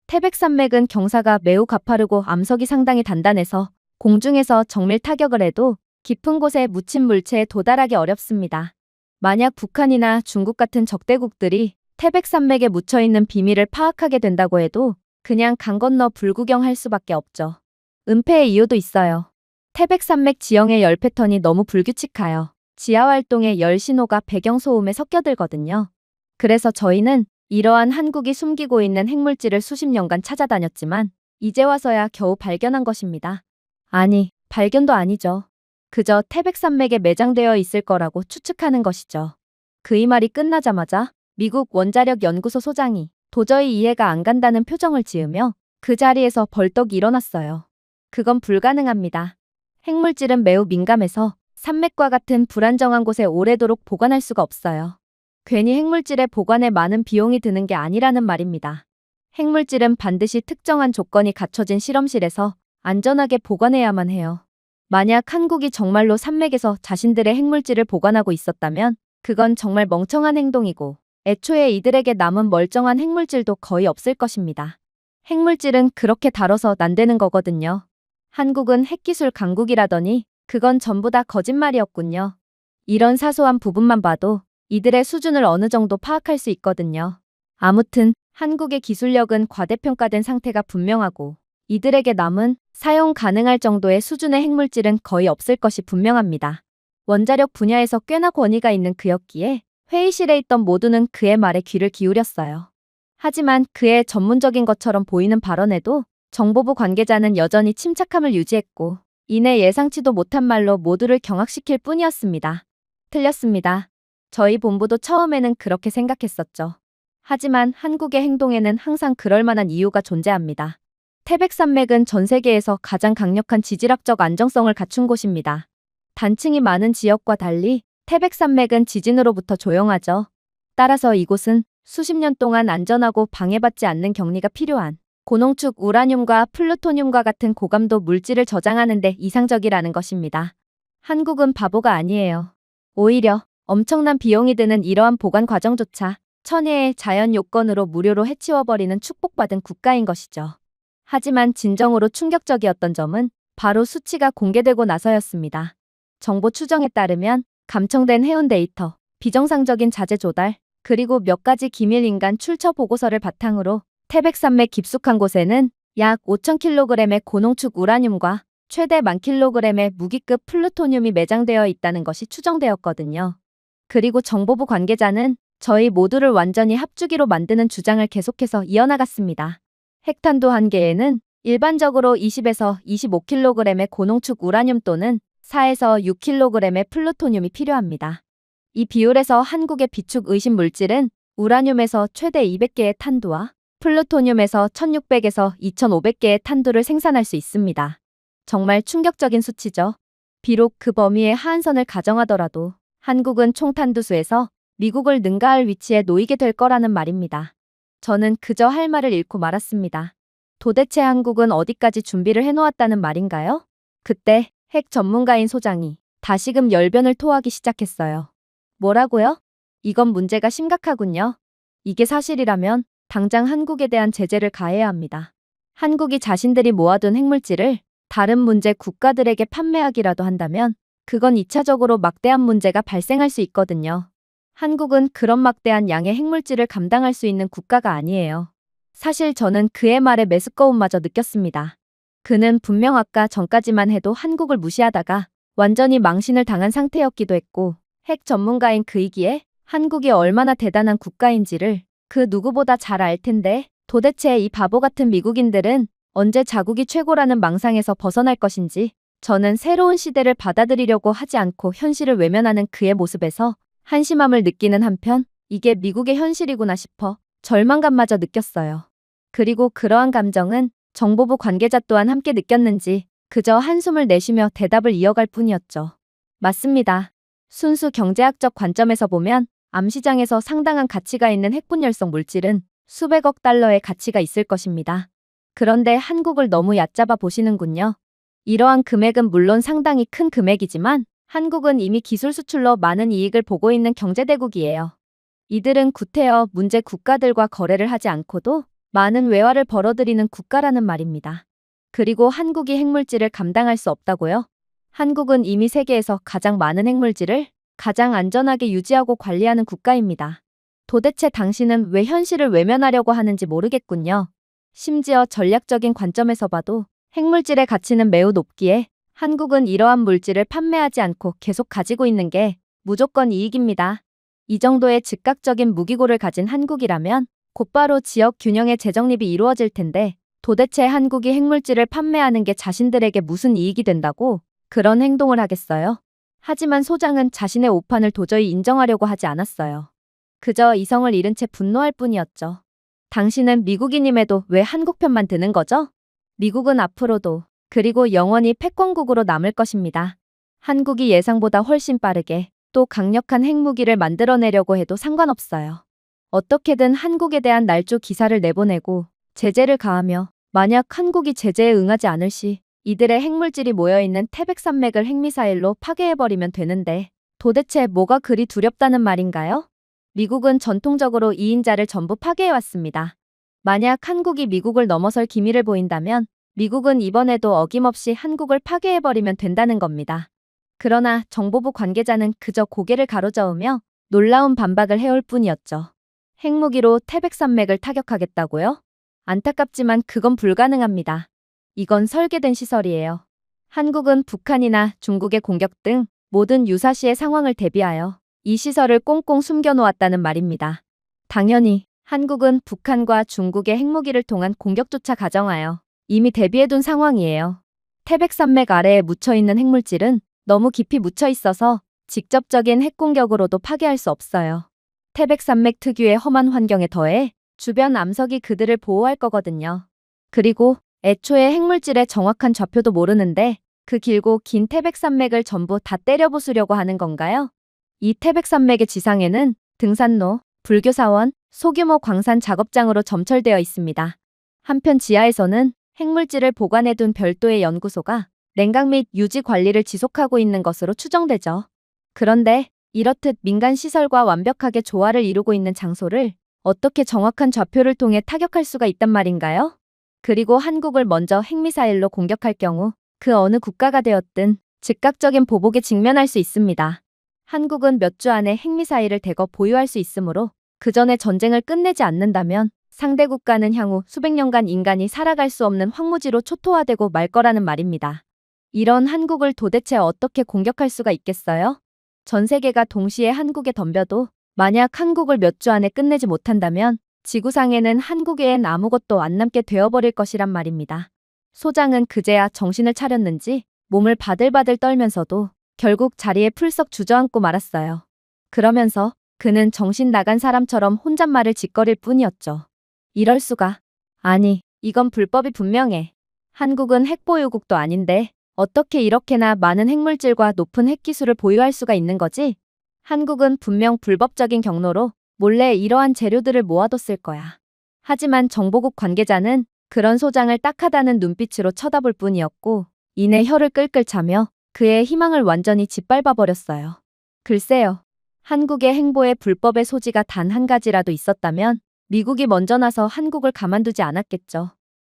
태백산맥은 경사가 매우 가파르고 암석이 상당히 단단해서 공중에서 정밀 타격을 해도 깊은 곳에 묻힌 물체에 도달하기 어렵습니다. 만약 북한이나 중국 같은 적대국들이 태백산맥에 묻혀있는 비밀을 파악하게 된다고 해도 그냥 강 건너 불구경할 수밖에 없죠. 은폐의 이유도 있어요. 태백산맥 지형의 열 패턴이 너무 불규칙하여 지하활동의 열 신호가 배경소음에 섞여들거든요. 그래서 저희는 이러한 한국이 숨기고 있는 핵물질을 수십 년간 찾아다녔지만 이제 와서야 겨우 발견한 것입니다. 아니, 발견도 아니죠. 그저 태백산맥에 매장되어 있을 거라고 추측하는 것이죠. 그의 말이 끝나자마자 미국 원자력연구소 소장이 도저히 이해가 안 간다는 표정을 지으며 그 자리에서 벌떡 일어났어요. 그건 불가능합니다. 핵물질은 매우 민감해서 산맥과 같은 불안정한 곳에 오래도록 보관할 수가 없어요. 괜히 핵물질의 보관에 많은 비용이 드는 게 아니라는 말입니다. 핵물질은 반드시 특정한 조건이 갖춰진 실험실에서 안전하게 보관해야만 해요. 만약 한국이 정말로 산맥에서 자신들의 핵물질을 보관하고 있었다면 그건 정말 멍청한 행동이고 애초에 이들에게 남은 멀쩡한 핵물질도 거의 없을 것입니다. 핵물질은 그렇게 다뤄서 난되는 거거든요. 한국은 핵기술 강국이라더니 그건 전부 다 거짓말이었군요. 이런 사소한 부분만 봐도 이들의 수준을 어느 정도 파악할 수 있거든요. 아무튼 한국의 기술력은 과대평가된 상태가 분명하고 이들에게 남은 사용 가능할 정도의 수준의 핵물질은 거의 없을 것이 분명합니다. 원자력 분야에서 꽤나 권위가 있는 그였기에 회의실에 있던 모두는 그의 말에 귀를 기울였어요. 하지만 그의 전문적인 것처럼 보이는 발언에도 정보부 관계자는 여전히 침착함을 유지했고 이내 예상치도 못한 말로 모두를 경악시킬 뿐이었습니다. 틀렸습니다. 저희 본부도 처음에는 그렇게 생각했었죠. 하지만 한국의 행동에는 항상 그럴 만한 이유가 존재합니다. 태백산맥은 전 세계에서 가장 강력한 지질학적 안정성을 갖춘 곳입니다. 단층이 많은 지역과 달리 태백산맥은 지진으로부터 조용하죠. 따라서 이곳은 수십 년 동안 안전하고 방해받지 않는 격리가 필요한 고농축 우라늄과 플루토늄과 같은 고감도 물질을 저장하는 데 이상적이라는 것입니다. 한국은 바보가 아니에요. 오히려 엄청난 비용이 드는 이러한 보관 과정조차 천혜의 자연 요건으로 무료로 해치워버리는 축복받은 국가인 것이죠. 하지만 진정으로 충격적이었던 점은 바로 수치가 공개되고 나서였습니다. 정보 추정에 따르면 감청된 해운 데이터, 비정상적인 자재 조달, 그리고 몇 가지 기밀 인간 출처 보고서를 바탕으로 태백산맥 깊숙한 곳에는 약 5,000kg의 고농축 우라늄과 최대 10,000kg의 무기급 플루토늄이 매장되어 있다는 것이 추정되었거든요. 그리고 정보부 관계자는 저희 모두를 완전히 합주기로 만드는 주장을 계속해서 이어나갔습니다. 핵탄두 한 개에는 일반적으로 20에서 25kg의 고농축 우라늄 또는 4에서 6kg의 플루토늄이 필요합니다. 이 비율에서 한국의 비축 의심 물질은 우라늄에서 최대 200개의 탄두와 플루토늄에서 1600에서 2500개의 탄두를 생산할 수 있습니다. 정말 충격적인 수치죠. 비록 그 범위의 하한선을 가정하더라도 한국은 총 탄두수에서 미국을 능가할 위치에 놓이게 될 거라는 말입니다. 저는 그저 할 말을 잃고 말았습니다. 도대체 한국은 어디까지 준비를 해놓았다는 말인가요? 그때 핵 전문가인 소장이 다시금 열변을 토하기 시작했어요. 뭐라고요? 이건 문제가 심각하군요. 이게 사실이라면 당장 한국에 대한 제재를 가해야 합니다. 한국이 자신들이 모아둔 핵물질을 다른 문제 국가들에게 판매하기라도 한다면 그건 2차적으로 막대한 문제가 발생할 수 있거든요. 한국은 그런 막대한 양의 핵물질을 감당할 수 있는 국가가 아니에요. 사실 저는 그의 말에 메스꺼움마저 느꼈습니다. 그는 분명 아까 전까지만 해도 한국을 무시하다가 완전히 망신을 당한 상태였기도 했고, 핵 전문가인 그이기에 한국이 얼마나 대단한 국가인지를 그 누구보다 잘 알 텐데, 도대체 이 바보 같은 미국인들은 언제 자국이 최고라는 망상에서 벗어날 것인지, 저는 새로운 시대를 받아들이려고 하지 않고 현실을 외면하는 그의 모습에서 한심함을 느끼는 한편, 이게 미국의 현실이구나 싶어 절망감마저 느꼈어요. 그리고 그러한 감정은 정보부 관계자 또한 함께 느꼈는지 그저 한숨을 내쉬며 대답을 이어갈 뿐이었죠. 맞습니다. 순수 경제학적 관점에서 보면 암시장에서 상당한 가치가 있는 핵분열성 물질은 수백억 달러의 가치가 있을 것입니다. 그런데 한국을 너무 얕잡아 보시는군요. 이러한 금액은 물론 상당히 큰 금액이지만 한국은 이미 기술 수출로 많은 이익을 보고 있는 경제대국이에요. 이들은 구태여 문제 국가들과 거래를 하지 않고도 많은 외화를 벌어들이는 국가라는 말입니다. 그리고 한국이 핵물질을 감당할 수 없다고요? 한국은 이미 세계에서 가장 많은 핵물질을 가장 안전하게 유지하고 관리하는 국가입니다. 도대체 당신은 왜 현실을 외면하려고 하는지 모르겠군요. 심지어 전략적인 관점에서 봐도 핵물질의 가치는 매우 높기에 한국은 이러한 물질을 판매하지 않고 계속 가지고 있는 게 무조건 이익입니다. 이 정도의 즉각적인 무기고를 가진 한국이라면 곧바로 지역 균형의 재정립이 이루어질 텐데 도대체 한국이 핵물질을 판매하는 게 자신들에게 무슨 이익이 된다고 그런 행동을 하겠어요? 하지만 소장은 자신의 오판을 도저히 인정하려고 하지 않았어요. 그저 이성을 잃은 채 분노할 뿐이었죠. 당신은 미국인임에도 왜 한국 편만 드는 거죠? 미국은 앞으로도 그리고 영원히 패권국으로 남을 것입니다. 한국이 예상보다 훨씬 빠르게 또 강력한 핵무기를 만들어내려고 해도 상관없어요. 어떻게든 한국에 대한 날조 기사를 내보내고 제재를 가하며 만약 한국이 제재에 응하지 않을 시 이들의 핵물질이 모여있는 태백산맥을 핵미사일로 파괴해버리면 되는데 도대체 뭐가 그리 두렵다는 말인가요? 미국은 전통적으로 2인자를 전부 파괴해왔습니다. 만약 한국이 미국을 넘어설 기미를 보인다면 미국은 이번에도 어김없이 한국을 파괴해버리면 된다는 겁니다. 그러나 정보부 관계자는 그저 고개를 가로저으며 놀라운 반박을 해올 뿐이었죠. 핵무기로 태백산맥을 타격하겠다고요? 안타깝지만 그건 불가능합니다. 이건 설계된 시설이에요. 한국은 북한이나 중국의 공격 등 모든 유사시의 상황을 대비하여 이 시설을 꽁꽁 숨겨놓았다는 말입니다. 당연히 한국은 북한과 중국의 핵무기를 통한 공격조차 가정하여 이미 대비해둔 상황이에요. 태백산맥 아래에 묻혀있는 핵물질은 너무 깊이 묻혀 있어서 직접적인 핵공격으로도 파괴할 수 없어요. 태백산맥 특유의 험한 환경에 더해 주변 암석이 그들을 보호할 거거든요. 그리고 애초에 핵물질의 정확한 좌표도 모르는데 그 길고 긴 태백산맥을 전부 다 때려 부수려고 하는 건가요? 이 태백산맥의 지상에는 등산로, 불교사원, 소규모 광산 작업장으로 점철되어 있습니다. 한편 지하에서는 핵물질을 보관해둔 별도의 연구소가 냉각 및 유지 관리를 지속하고 있는 것으로 추정되죠. 그런데 이렇듯 민간 시설과 완벽하게 조화를 이루고 있는 장소를 어떻게 정확한 좌표를 통해 타격할 수가 있단 말인가요? 그리고 한국을 먼저 핵미사일로 공격할 경우 그 어느 국가가 되었든 즉각적인 보복에 직면할 수 있습니다. 한국은 몇 주 안에 핵미사일을 대거 보유할 수 있으므로 그 전에 전쟁을 끝내지 않는다면 상대 국가는 향후 수백 년간 인간이 살아갈 수 없는 황무지로 초토화되고 말 거라는 말입니다. 이런 한국을 도대체 어떻게 공격할 수가 있겠어요? 전 세계가 동시에 한국에 덤벼도 만약 한국을 몇 주 안에 끝내지 못한다면 지구상에는 한국 외엔 아무것도 안 남게 되어버릴 것이란 말입니다. 소장은 그제야 정신을 차렸는지 몸을 바들바들 떨면서도 결국 자리에 풀썩 주저앉고 말았어요. 그러면서 그는 정신 나간 사람처럼 혼잣말을 짓거릴 뿐이었죠. 이럴 수가. 아니, 이건 불법이 분명해. 한국은 핵보유국도 아닌데 어떻게 이렇게나 많은 핵물질과 높은 핵기술을 보유할 수가 있는 거지? 한국은 분명 불법적인 경로로 몰래 이러한 재료들을 모아뒀을 거야. 하지만 정보국 관계자는 그런 소장을 딱하다는 눈빛으로 쳐다볼 뿐이었고 이내 혀를 끌끌 차며 그의 희망을 완전히 짓밟아버렸어요. 글쎄요. 한국의 행보에 불법의 소지가 단 한 가지라도 있었다면 미국이 먼저 나서 한국을 가만두지 않았겠죠.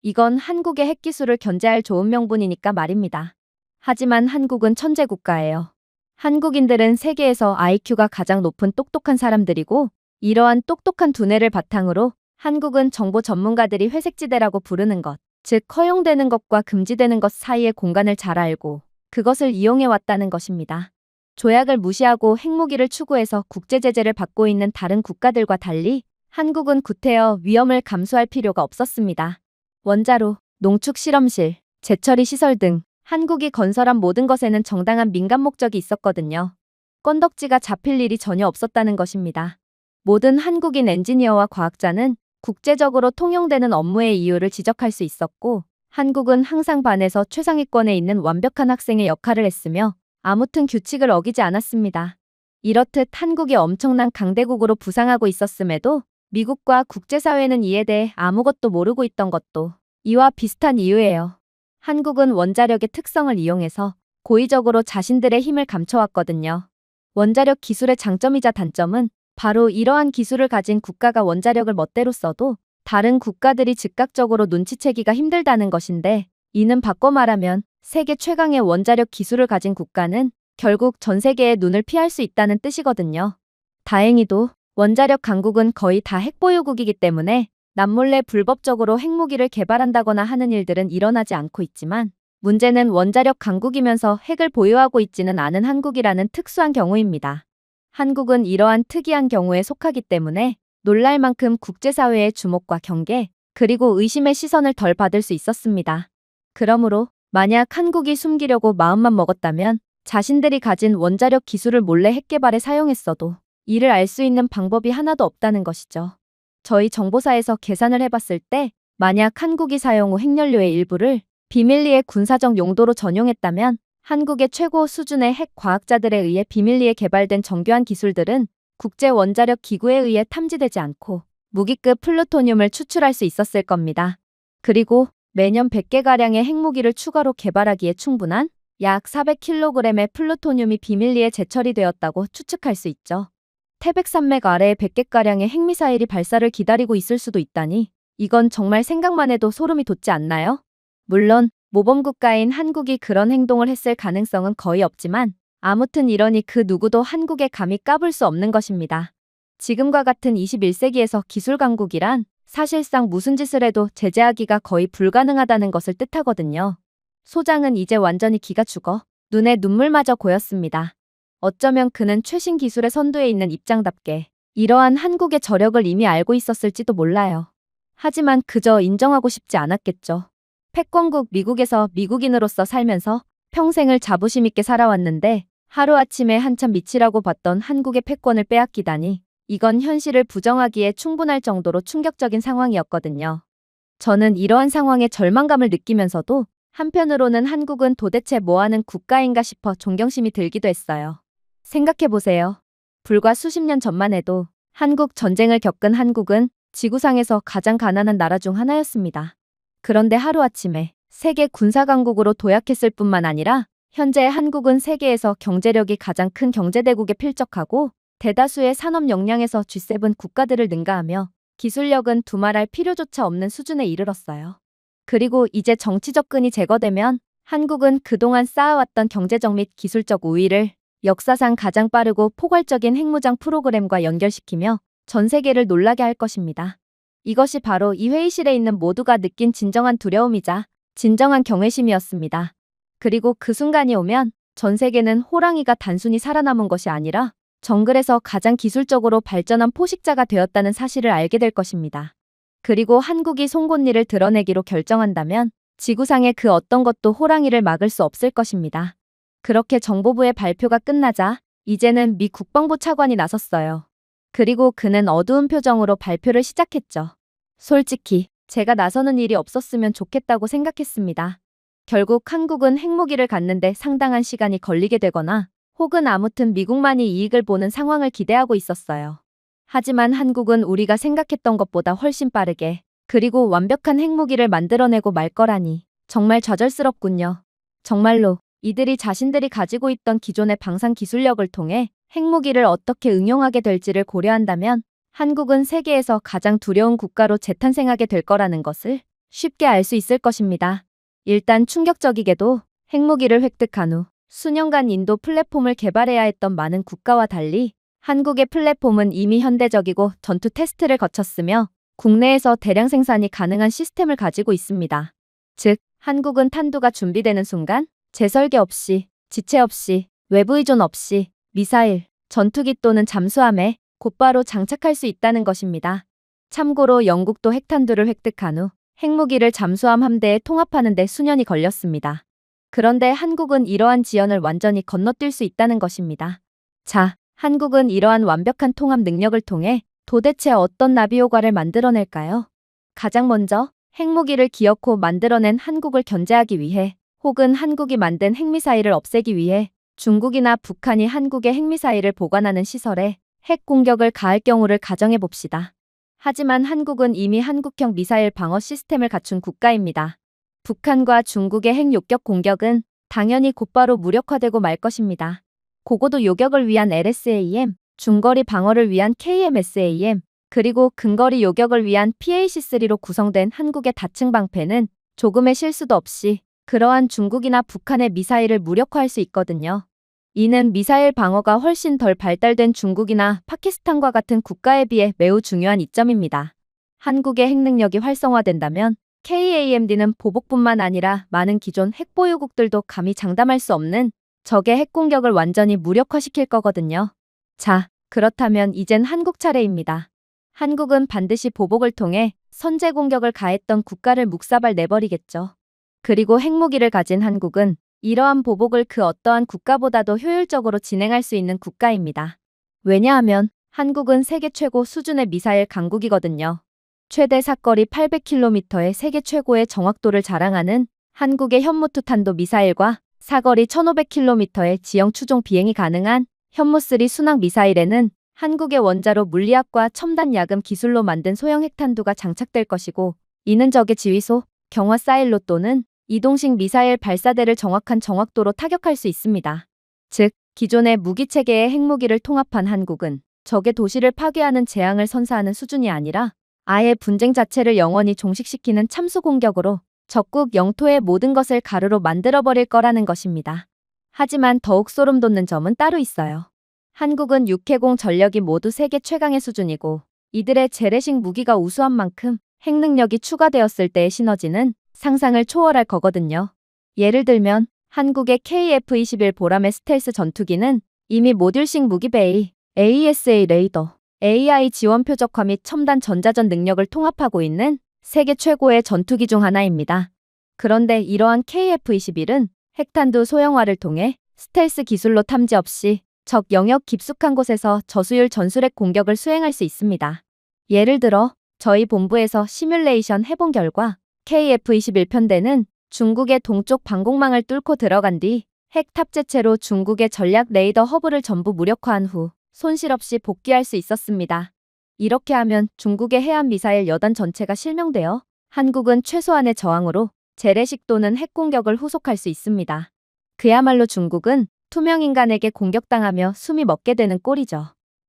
이건 한국의 핵기술을 견제할 좋은 명분이니까 말입니다. 하지만 한국은 천재 국가예요. 한국인들은 세계에서 IQ가 가장 높은 똑똑한 사람들이고 이러한 똑똑한 두뇌를 바탕으로 한국은 정보 전문가들이 회색지대라고 부르는 것, 즉 허용되는 것과 금지되는 것 사이의 공간을 잘 알고 그것을 이용해 왔다는 것입니다. 조약을 무시하고 핵무기를 추구해서 국제 제재를 받고 있는 다른 국가들과 달리 한국은 구태여 위험을 감수할 필요가 없었습니다. 원자로, 농축 실험실, 재처리 시설 등 한국이 건설한 모든 것에는 정당한 민간 목적이 있었거든요. 건덕지가 잡힐 일이 전혀 없었다는 것입니다. 모든 한국인 엔지니어와 과학자는 국제적으로 통용되는 업무의 이유를 지적할 수 있었고, 한국은 항상 반에서 최상위권에 있는 완벽한 학생의 역할을 했으며 아무튼 규칙을 어기지 않았습니다. 이렇듯 한국이 엄청난 강대국으로 부상하고 있었음에도 미국과 국제사회는 이에 대해 아무것도 모르고 있던 것도 이와 비슷한 이유예요. 한국은 원자력의 특성을 이용해서 고의적으로 자신들의 힘을 감춰왔거든요. 원자력 기술의 장점이자 단점은 바로 이러한 기술을 가진 국가가 원자력을 멋대로 써도 다른 국가들이 즉각적으로 눈치채기가 힘들다는 것인데, 이는 바꿔 말하면 세계 최강의 원자력 기술을 가진 국가는 결국 전 세계의 눈을 피할 수 있다는 뜻이거든요. 다행히도 원자력 강국은 거의 다 핵보유국이기 때문에 남몰래 불법적으로 핵무기를 개발한다거나 하는 일들은 일어나지 않고 있지만, 문제는 원자력 강국이면서 핵을 보유하고 있지는 않은 한국이라는 특수한 경우입니다. 한국은 이러한 특이한 경우에 속하기 때문에 놀랄 만큼 국제사회의 주목과 경계, 그리고 의심의 시선을 덜 받을 수 있었습니다. 그러므로 만약 한국이 숨기려고 마음만 먹었다면 자신들이 가진 원자력 기술을 몰래 핵 개발에 사용했어도 이를 알 수 있는 방법이 하나도 없다는 것이죠. 저희 정보사에서 계산을 해봤을 때 만약 한국이 사용 후 핵연료의 일부를 비밀리에 군사적 용도로 전용했다면 한국의 최고 수준의 핵 과학자들에 의해 비밀리에 개발된 정교한 기술들은 국제 원자력 기구에 의해 탐지되지 않고 무기급 플루토늄을 추출할 수 있었을 겁니다. 그리고 매년 100개가량의 핵무기를 추가로 개발하기에 충분한 약 400kg의 플루토늄이 비밀리에 재처리되었다고 추측할 수 있죠. 태백산맥 아래에 100개가량의 핵미사일이 발사를 기다리고 있을 수도 있다니 이건 정말 생각만 해도 소름이 돋지 않나요? 물론 모범국가인 한국이 그런 행동을 했을 가능성은 거의 없지만 아무튼 이러니 그 누구도 한국에 감히 까불 수 없는 것입니다. 지금과 같은 21세기에서 기술 강국이란 사실상 무슨 짓을 해도 제재하기가 거의 불가능하다는 것을 뜻하거든요. 소장은 이제 완전히 기가 죽어 눈에 눈물마저 고였습니다. 어쩌면 그는 최신 기술의 선두에 있는 입장답게 이러한 한국의 저력을 이미 알고 있었을지도 몰라요. 하지만 그저 인정하고 싶지 않았겠죠. 패권국 미국에서 미국인으로서 살면서 평생을 자부심 있게 살아왔는데 하루아침에 한참 미치라고 봤던 한국의 패권을 빼앗기다니 이건 현실을 부정하기에 충분할 정도로 충격적인 상황이었거든요. 저는 이러한 상황에 절망감을 느끼면서도 한편으로는 한국은 도대체 뭐하는 국가인가 싶어 존경심이 들기도 했어요. 생각해보세요. 불과 수십 년 전만 해도 한국 전쟁을 겪은 한국은 지구상에서 가장 가난한 나라 중 하나였습니다. 그런데 하루아침에 세계 군사강국으로 도약했을 뿐만 아니라 현재 한국은 세계에서 경제력이 가장 큰 경제대국에 필적하고 대다수의 산업 역량에서 G7 국가들을 능가하며 기술력은 두말할 필요조차 없는 수준에 이르렀어요. 그리고 이제 정치적 끈이 제거되면 한국은 그동안 쌓아왔던 경제적 및 기술적 우위를 역사상 가장 빠르고 포괄적인 핵무장 프로그램과 연결시키며 전 세계를 놀라게 할 것입니다. 이것이 바로 이 회의실에 있는 모두가 느낀 진정한 두려움이자 진정한 경외심이었습니다. 그리고 그 순간이 오면 전 세계는 호랑이가 단순히 살아남은 것이 아니라 정글에서 가장 기술적으로 발전한 포식자가 되었다는 사실을 알게 될 것입니다. 그리고 한국이 송곳니를 드러내기로 결정한다면 지구상의 그 어떤 것도 호랑이를 막을 수 없을 것입니다. 그렇게 정보부의 발표가 끝나자 이제는 미 국방부 차관이 나섰어요. 그리고 그는 어두운 표정으로 발표를 시작했죠. 솔직히 제가 나서는 일이 없었으면 좋겠다고 생각했습니다. 결국 한국은 핵무기를 갖는데 상당한 시간이 걸리게 되거나 혹은 아무튼 미국만이 이익을 보는 상황을 기대하고 있었어요. 하지만 한국은 우리가 생각했던 것보다 훨씬 빠르게 그리고 완벽한 핵무기를 만들어내고 말 거라니 정말 좌절스럽군요. 정말로 이들이 자신들이 가지고 있던 기존의 방산 기술력을 통해 핵무기를 어떻게 응용하게 될지를 고려한다면 한국은 세계에서 가장 두려운 국가로 재탄생하게 될 거라는 것을 쉽게 알 수 있을 것입니다. 일단 충격적이게도 핵무기를 획득한 후 수년간 인도 플랫폼을 개발해야 했던 많은 국가와 달리 한국의 플랫폼은 이미 현대적이고 전투 테스트를 거쳤으며 국내에서 대량 생산이 가능한 시스템을 가지고 있습니다. 즉, 한국은 탄두가 준비되는 순간 재설계 없이, 지체 없이, 외부 의존 없이 미사일, 전투기 또는 잠수함에 곧바로 장착할 수 있다는 것입니다. 참고로 영국도 핵탄두를 획득한 후 핵무기를 잠수함 함대에 통합하는 데 수년이 걸렸습니다. 그런데 한국은 이러한 지연을 완전히 건너뛸 수 있다는 것입니다. 자, 한국은 이러한 완벽한 통합 능력을 통해 도대체 어떤 나비 효과를 만들어낼까요? 가장 먼저 핵무기를 기어코 만들어낸 한국을 견제하기 위해 혹은 한국이 만든 핵미사일을 없애기 위해 중국이나 북한이 한국의 핵미사일을 보관하는 시설에 핵 공격을 가할 경우를 가정해 봅시다. 하지만 한국은 이미 한국형 미사일 방어 시스템을 갖춘 국가입니다. 북한과 중국의 핵 요격 공격은 당연히 곧바로 무력화되고 말 것입니다. 고고도 요격을 위한 LSAM, 중거리 방어를 위한 KMSAM, 그리고 근거리 요격을 위한 PAC-3로 구성된 한국의 다층 방패는 조금의 실수도 없이 그러한 중국이나 북한의 미사일을 무력화할 수 있거든요. 이는 미사일 방어가 훨씬 덜 발달된 중국이나 파키스탄과 같은 국가에 비해 매우 중요한 이점입니다. 한국의 핵 능력이 활성화된다면 KAMD는 보복뿐만 아니라 많은 기존 핵보유국들도 감히 장담할 수 없는 적의 핵 공격을 완전히 무력화시킬 거거든요. 자, 그렇다면 이젠 한국 차례입니다. 한국은 반드시 보복을 통해 선제 공격을 가했던 국가를 묵사발 내버리겠죠. 그리고 핵무기를 가진 한국은 이러한 보복을 그 어떠한 국가보다도 효율적으로 진행할 수 있는 국가입니다. 왜냐하면 한국은 세계 최고 수준의 미사일 강국이거든요. 최대 사거리 800km의 세계 최고의 정확도를 자랑하는 한국의 현무2 탄도 미사일과 사거리 1500km의 지형 추종 비행이 가능한 현무3 순항 미사일에는 한국의 원자로 물리학과 첨단 야금 기술로 만든 소형 핵탄두가 장착될 것이고, 이는 적의 지휘소, 경화 사일로 또는 이동식 미사일 발사대를 정확한 정확도로 타격할 수 있습니다. 즉, 기존의 무기체계의 핵무기를 통합한 한국은 적의 도시를 파괴하는 재앙을 선사하는 수준이 아니라 아예 분쟁 자체를 영원히 종식시키는 참수 공격으로 적국 영토의 모든 것을 가루로 만들어버릴 거라는 것입니다. 하지만 더욱 소름 돋는 점은 따로 있어요. 한국은 육해공 전력이 모두 세계 최강의 수준이고 이들의 재래식 무기가 우수한 만큼 핵 능력이 추가되었을 때의 시너지는 상상을 초월할 거거든요. 예를 들면 한국의 KF-21 보람의 스텔스 전투기는 이미 모듈식 무기 베이, AESA 레이더, AI 지원 표적화 및 첨단 전자전 능력을 통합하고 있는 세계 최고의 전투기 중 하나입니다. 그런데 이러한 KF-21은 핵탄두 소형화를 통해 스텔스 기술로 탐지 없이 적 영역 깊숙한 곳에서 저수율 전술핵 공격을 수행할 수 있습니다. 예를 들어 저희 본부에서 시뮬레이션 해본 결과 KF-21편대는 중국의 동쪽 방공망을 뚫고 들어간 뒤 핵 탑재체로 중국의 전략 레이더 허브를 전부 무력화한 후 손실 없이 복귀할 수 있었습니다. 이렇게 하면 중국의 해안 미사일 여단 전체가 실명되어 한국은 최소한의 저항으로 재래식 또는 핵 공격을 후속할 수 있습니다. 그야말로 중국은 투명 인간에게 공격당하며 숨이 멎게 되는 꼴이죠.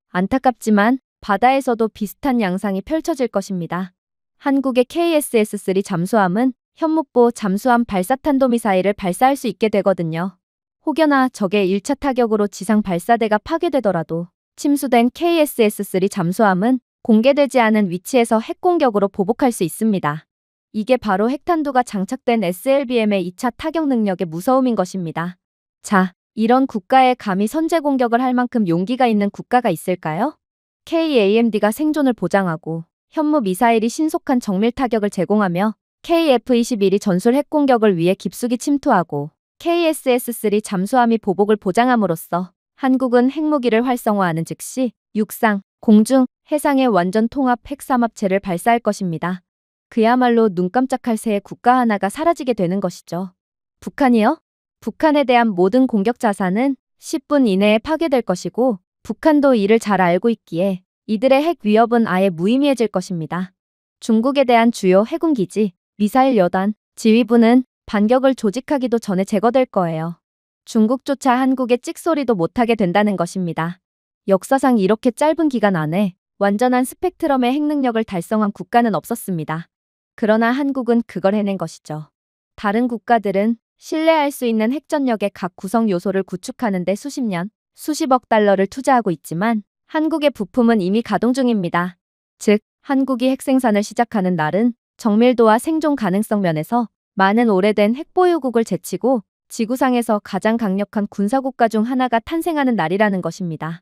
안타깝지만 바다에서도 비슷한 양상이 펼쳐질 것입니다. 한국의 KSS-3 잠수함은 현무보 잠수함 발사탄도미사일을 발사할 수 있게 되거든요. 혹여나 적의 1차 타격으로 지상 발사대가 파괴되더라도 침수된 KSS-3 잠수함은 공개되지 않은 위치에서 핵공격으로 보복할 수 있습니다. 이게 바로 핵탄두가 장착된 SLBM의 2차 타격 능력의 무서움인 것입니다. 자, 이런 국가에 감히 선제 공격을 할 만큼 용기가 있는 국가가 있을까요? KAMD가 생존을 보장하고 현무 미사일이 신속한 정밀 타격을 제공하며 KF-21이 전술 핵공격을 위해 깊숙이 침투하고 KSS-3 잠수함이 보복을 보장함으로써 한국은 핵무기를 활성화하는 즉시 육상, 공중, 해상의 완전 통합 핵삼합체를 발사할 것입니다. 그야말로 눈 깜짝할 새에 국가 하나가 사라지게 되는 것이죠. 북한이요? 북한에 대한 모든 공격 자산은 10분 이내에 파괴될 것이고 북한도 이를 잘 알고 있기에 이들의 핵 위협은 아예 무의미해질 것입니다. 중국에 대한 주요 해군 기지, 미사일 여단, 지휘부는 반격을 조직하기도 전에 제거될 거예요. 중국조차 한국의 찍소리도 못하게 된다는 것입니다. 역사상 이렇게 짧은 기간 안에 완전한 스펙트럼의 핵 능력을 달성한 국가는 없었습니다. 그러나 한국은 그걸 해낸 것이죠. 다른 국가들은 신뢰할 수 있는 핵전력의 각 구성 요소를 구축하는 데 수십 년, 수십억 달러를 투자하고 있지만 한국의 부품은 이미 가동 중입니다. 즉, 한국이 핵 생산을 시작하는 날은 정밀도와 생존 가능성 면에서 많은 오래된 핵보유국을 제치고 지구상에서 가장 강력한 군사국가 중 하나가 탄생하는 날이라는 것입니다.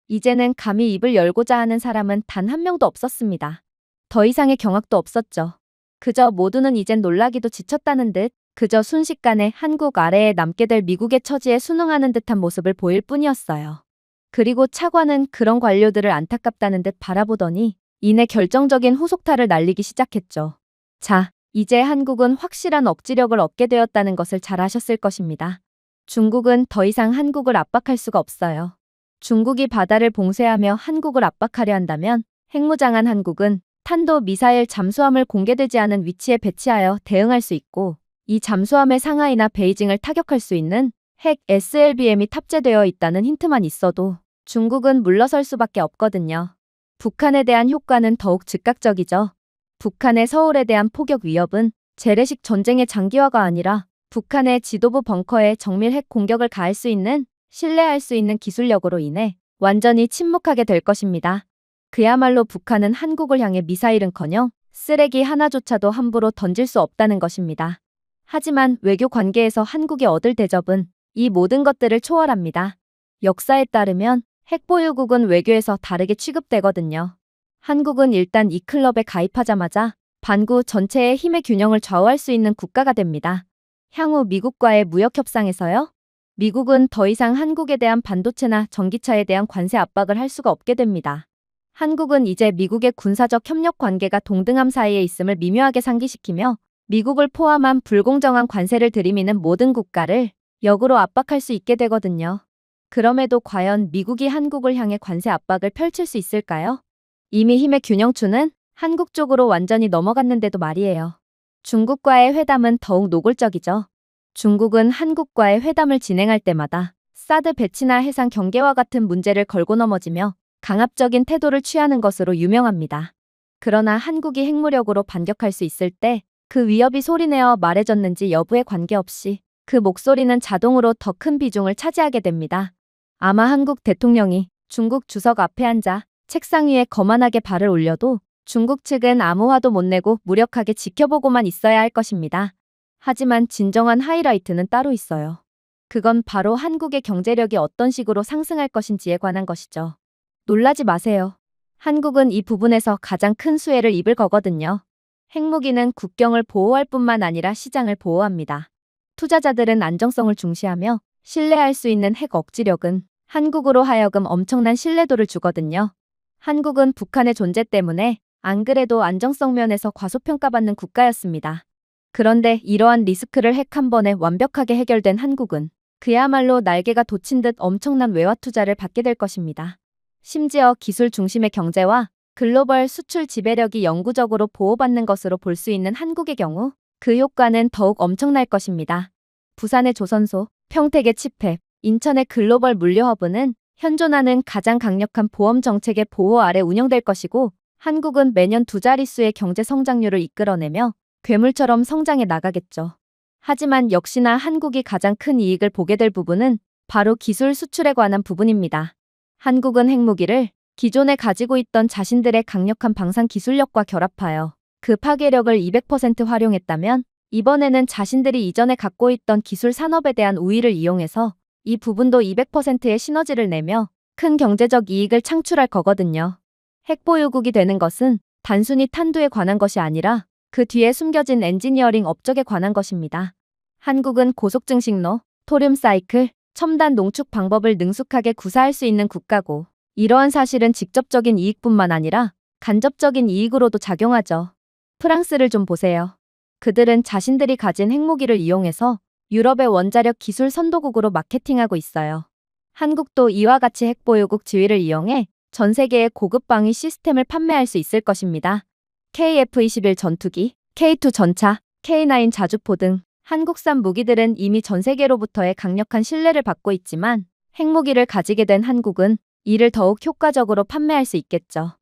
이제는 감히 입을 열고자 하는 사람은 단 한 명도 없었습니다. 더 이상의 경악도 없었죠. 그저 모두는 이젠 놀라기도 지쳤다는 듯 그저 순식간에 한국 아래에 남게 될 미국의 처지에 순응하는 듯한 모습을 보일 뿐이었어요. 그리고 차관은 그런 관료들을 안타깝다는 듯 바라보더니 이내 결정적인 후속타를 날리기 시작했죠. 자, 이제 한국은 확실한 억지력을 얻게 되었다는 것을 잘 아셨을 것입니다. 중국은 더 이상 한국을 압박할 수가 없어요. 중국이 바다를 봉쇄하며 한국을 압박하려 한다면 핵무장한 한국은 탄도 미사일 잠수함을 공개되지 않은 위치에 배치하여 대응할 수 있고 이 잠수함의 상하이나 베이징을 타격할 수 있는 핵 SLBM이 탑재되어 있다는 힌트만 있어도 중국은 물러설 수밖에 없거든요. 북한에 대한 효과는 더욱 즉각적이죠. 북한의 서울에 대한 포격 위협은 재래식 전쟁의 장기화가 아니라 북한의 지도부 벙커에 정밀 핵 공격을 가할 수 있는 신뢰할 수 있는 기술력으로 인해 완전히 침묵하게 될 것입니다. 그야말로 북한은 한국을 향해 미사일은커녕 쓰레기 하나조차도 함부로 던질 수 없다는 것입니다. 하지만 외교 관계에서 한국이 얻을 대접은 이 모든 것들을 초월합니다. 역사에 따르면 핵보유국은 외교에서 다르게 취급되거든요. 한국은 일단 이 클럽에 가입하자마자 반구 전체의 힘의 균형을 좌우할 수 있는 국가가 됩니다. 향후 미국과의 무역 협상에서요. 미국은 더 이상 한국에 대한 반도체나 전기차에 대한 관세 압박을 할 수가 없게 됩니다. 한국은 이제 미국의 군사적 협력 관계가 동등함 사이에 있음을 미묘하게 상기시키며 미국을 포함한 불공정한 관세를 들이미는 모든 국가를 역으로 압박할 수 있게 되거든요. 그럼에도 과연 미국이 한국을 향해 관세 압박을 펼칠 수 있을까요? 이미 힘의 균형추는 한국 쪽으로 완전히 넘어갔는데도 말이에요. 중국과의 회담은 더욱 노골적이죠. 중국은 한국과의 회담을 진행할 때마다 사드 배치나 해상 경계와 같은 문제를 걸고 넘어지며 강압적인 태도를 취하는 것으로 유명합니다. 그러나 한국이 핵무력으로 반격할 수 있을 때 그 위협이 소리내어 말해졌는지 여부에 관계없이 그 목소리는 자동으로 더 큰 비중을 차지하게 됩니다. 아마 한국 대통령이 중국 주석 앞에 앉아 책상 위에 거만하게 발을 올려도 중국 측은 아무 화도 못 내고 무력하게 지켜보고만 있어야 할 것입니다. 하지만 진정한 하이라이트는 따로 있어요. 그건 바로 한국의 경제력이 어떤 식으로 상승할 것인지에 관한 것이죠. 놀라지 마세요. 한국은 이 부분에서 가장 큰 수혜를 입을 거거든요. 핵무기는 국경을 보호할 뿐만 아니라 시장을 보호합니다. 투자자들은 안정성을 중시하며 신뢰할 수 있는 핵 억지력은 한국으로 하여금 엄청난 신뢰도를 주거든요. 한국은 북한의 존재 때문에 안 그래도 안정성 면에서 과소평가받는 국가였습니다. 그런데 이러한 리스크를 핵 한 번에 완벽하게 해결된 한국은 그야말로 날개가 돋친 듯 엄청난 외화 투자를 받게 될 것입니다. 심지어 기술 중심의 경제와 글로벌 수출 지배력이 영구적으로 보호받는 것으로 볼 수 있는 한국의 경우 그 효과는 더욱 엄청날 것입니다. 부산의 조선소, 평택의 칩헵, 인천의 글로벌 물류허브는 현존하는 가장 강력한 보험 정책의 보호 아래 운영될 것이고 한국은 매년 두 자릿수의 경제 성장률을 이끌어내며 괴물처럼 성장해 나가겠죠. 하지만 역시나 한국이 가장 큰 이익을 보게 될 부분은 바로 기술 수출에 관한 부분입니다. 한국은 핵무기를 기존에 가지고 있던 자신들의 강력한 방산 기술력과 결합하여 그 파괴력을 200% 활용했다면 이번에는 자신들이 이전에 갖고 있던 기술 산업에 대한 우위를 이용해서 이 부분도 200%의 시너지를 내며 큰 경제적 이익을 창출할 거거든요. 핵보유국이 되는 것은 단순히 탄두에 관한 것이 아니라 그 뒤에 숨겨진 엔지니어링 업적에 관한 것입니다. 한국은 고속증식로, 토륨 사이클, 첨단 농축 방법을 능숙하게 구사할 수 있는 국가고 이러한 사실은 직접적인 이익뿐만 아니라 간접적인 이익으로도 작용하죠. 프랑스를 좀 보세요. 그들은 자신들이 가진 핵무기를 이용해서 유럽의 원자력 기술 선도국으로 마케팅하고 있어요. 한국도 이와 같이 핵보유국 지위를 이용해 전 세계의 고급 방위 시스템을 판매할 수 있을 것입니다. KF-21 전투기, K2 전차, K9 자주포 등 한국산 무기들은 이미 전 세계로부터의 강력한 신뢰를 받고 있지만 핵무기를 가지게 된 한국은 이를 더욱 효과적으로 판매할 수 있겠죠.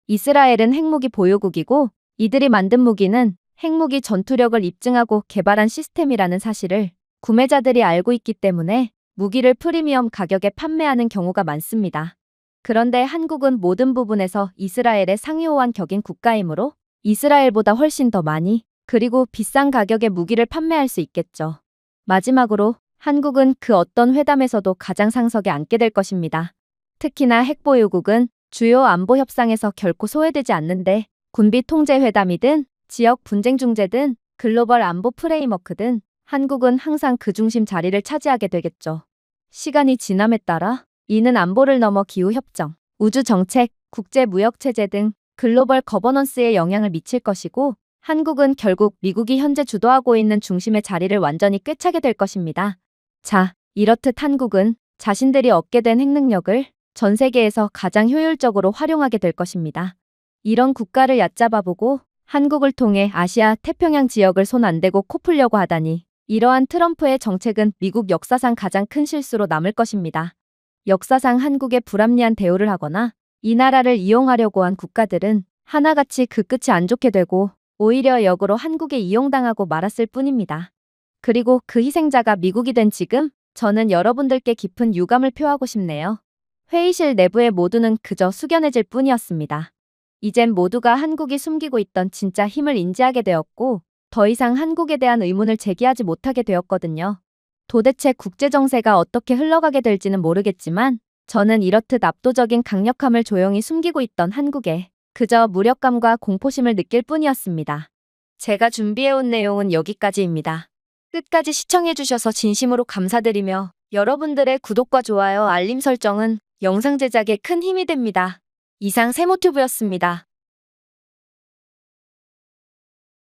이스라엘은 핵무기 보유국이고 이들이 만든 무기는 핵무기 전투력을 입증하고 개발한 시스템이라는 사실을 구매자들이 알고 있기 때문에 무기를 프리미엄 가격에 판매하는 경우가 많습니다. 그런데 한국은 모든 부분에서 이스라엘의 상위 호환 격인 국가이므로 이스라엘보다 훨씬 더 많이 그리고 비싼 가격에 무기를 판매할 수 있겠죠. 마지막으로 한국은 그 어떤 회담에서도 가장 상석에 앉게 될 것입니다. 특히나 핵보유국은 주요 안보 협상에서 결코 소외되지 않는데 군비 통제 회담이든 지역 분쟁 중재든 글로벌 안보 프레임워크든 한국은 항상 그 중심 자리를 차지하게 되겠죠. 시간이 지남에 따라 이는 안보를 넘어 기후협정, 우주정책, 국제무역체제 등 글로벌 거버넌스에 영향을 미칠 것이고 한국은 결국 미국이 현재 주도하고 있는 중심의 자리를 완전히 꿰차게 될 것입니다. 자, 이렇듯 한국은 자신들이 얻게 된 핵능력을 전 세계에서 가장 효율적으로 활용하게 될 것입니다. 이런 국가를 얕잡아보고 한국을 통해 아시아 태평양 지역을 손 안 대고 코 풀려고 하다니 이러한 트럼프의 정책은 미국 역사상 가장 큰 실수로 남을 것입니다. 역사상 한국에 불합리한 대우를 하거나 이 나라를 이용하려고 한 국가들은 하나같이 그 끝이 안 좋게 되고 오히려 역으로 한국에 이용당하고 말았을 뿐입니다. 그리고 그 희생자가 미국이 된 지금 저는 여러분들께 깊은 유감을 표하고 싶네요. 회의실 내부의 모두는 그저 숙연해질 뿐이었습니다. 이젠 모두가 한국이 숨기고 있던 진짜 힘을 인지하게 되었고 더 이상 한국에 대한 의문을 제기하지 못하게 되었거든요. 도대체 국제정세가 어떻게 흘러가게 될지는 모르겠지만 저는 이렇듯 압도적인 강력함을 조용히 숨기고 있던 한국에 그저 무력감과 공포심을 느낄 뿐이었습니다. 제가 준비해온 내용은 여기까지입니다. 끝까지 시청해주셔서 진심으로 감사드리며 여러분들의 구독과 좋아요, 알림 설정은 영상 제작에 큰 힘이 됩니다. 이상 세모튜브였습니다.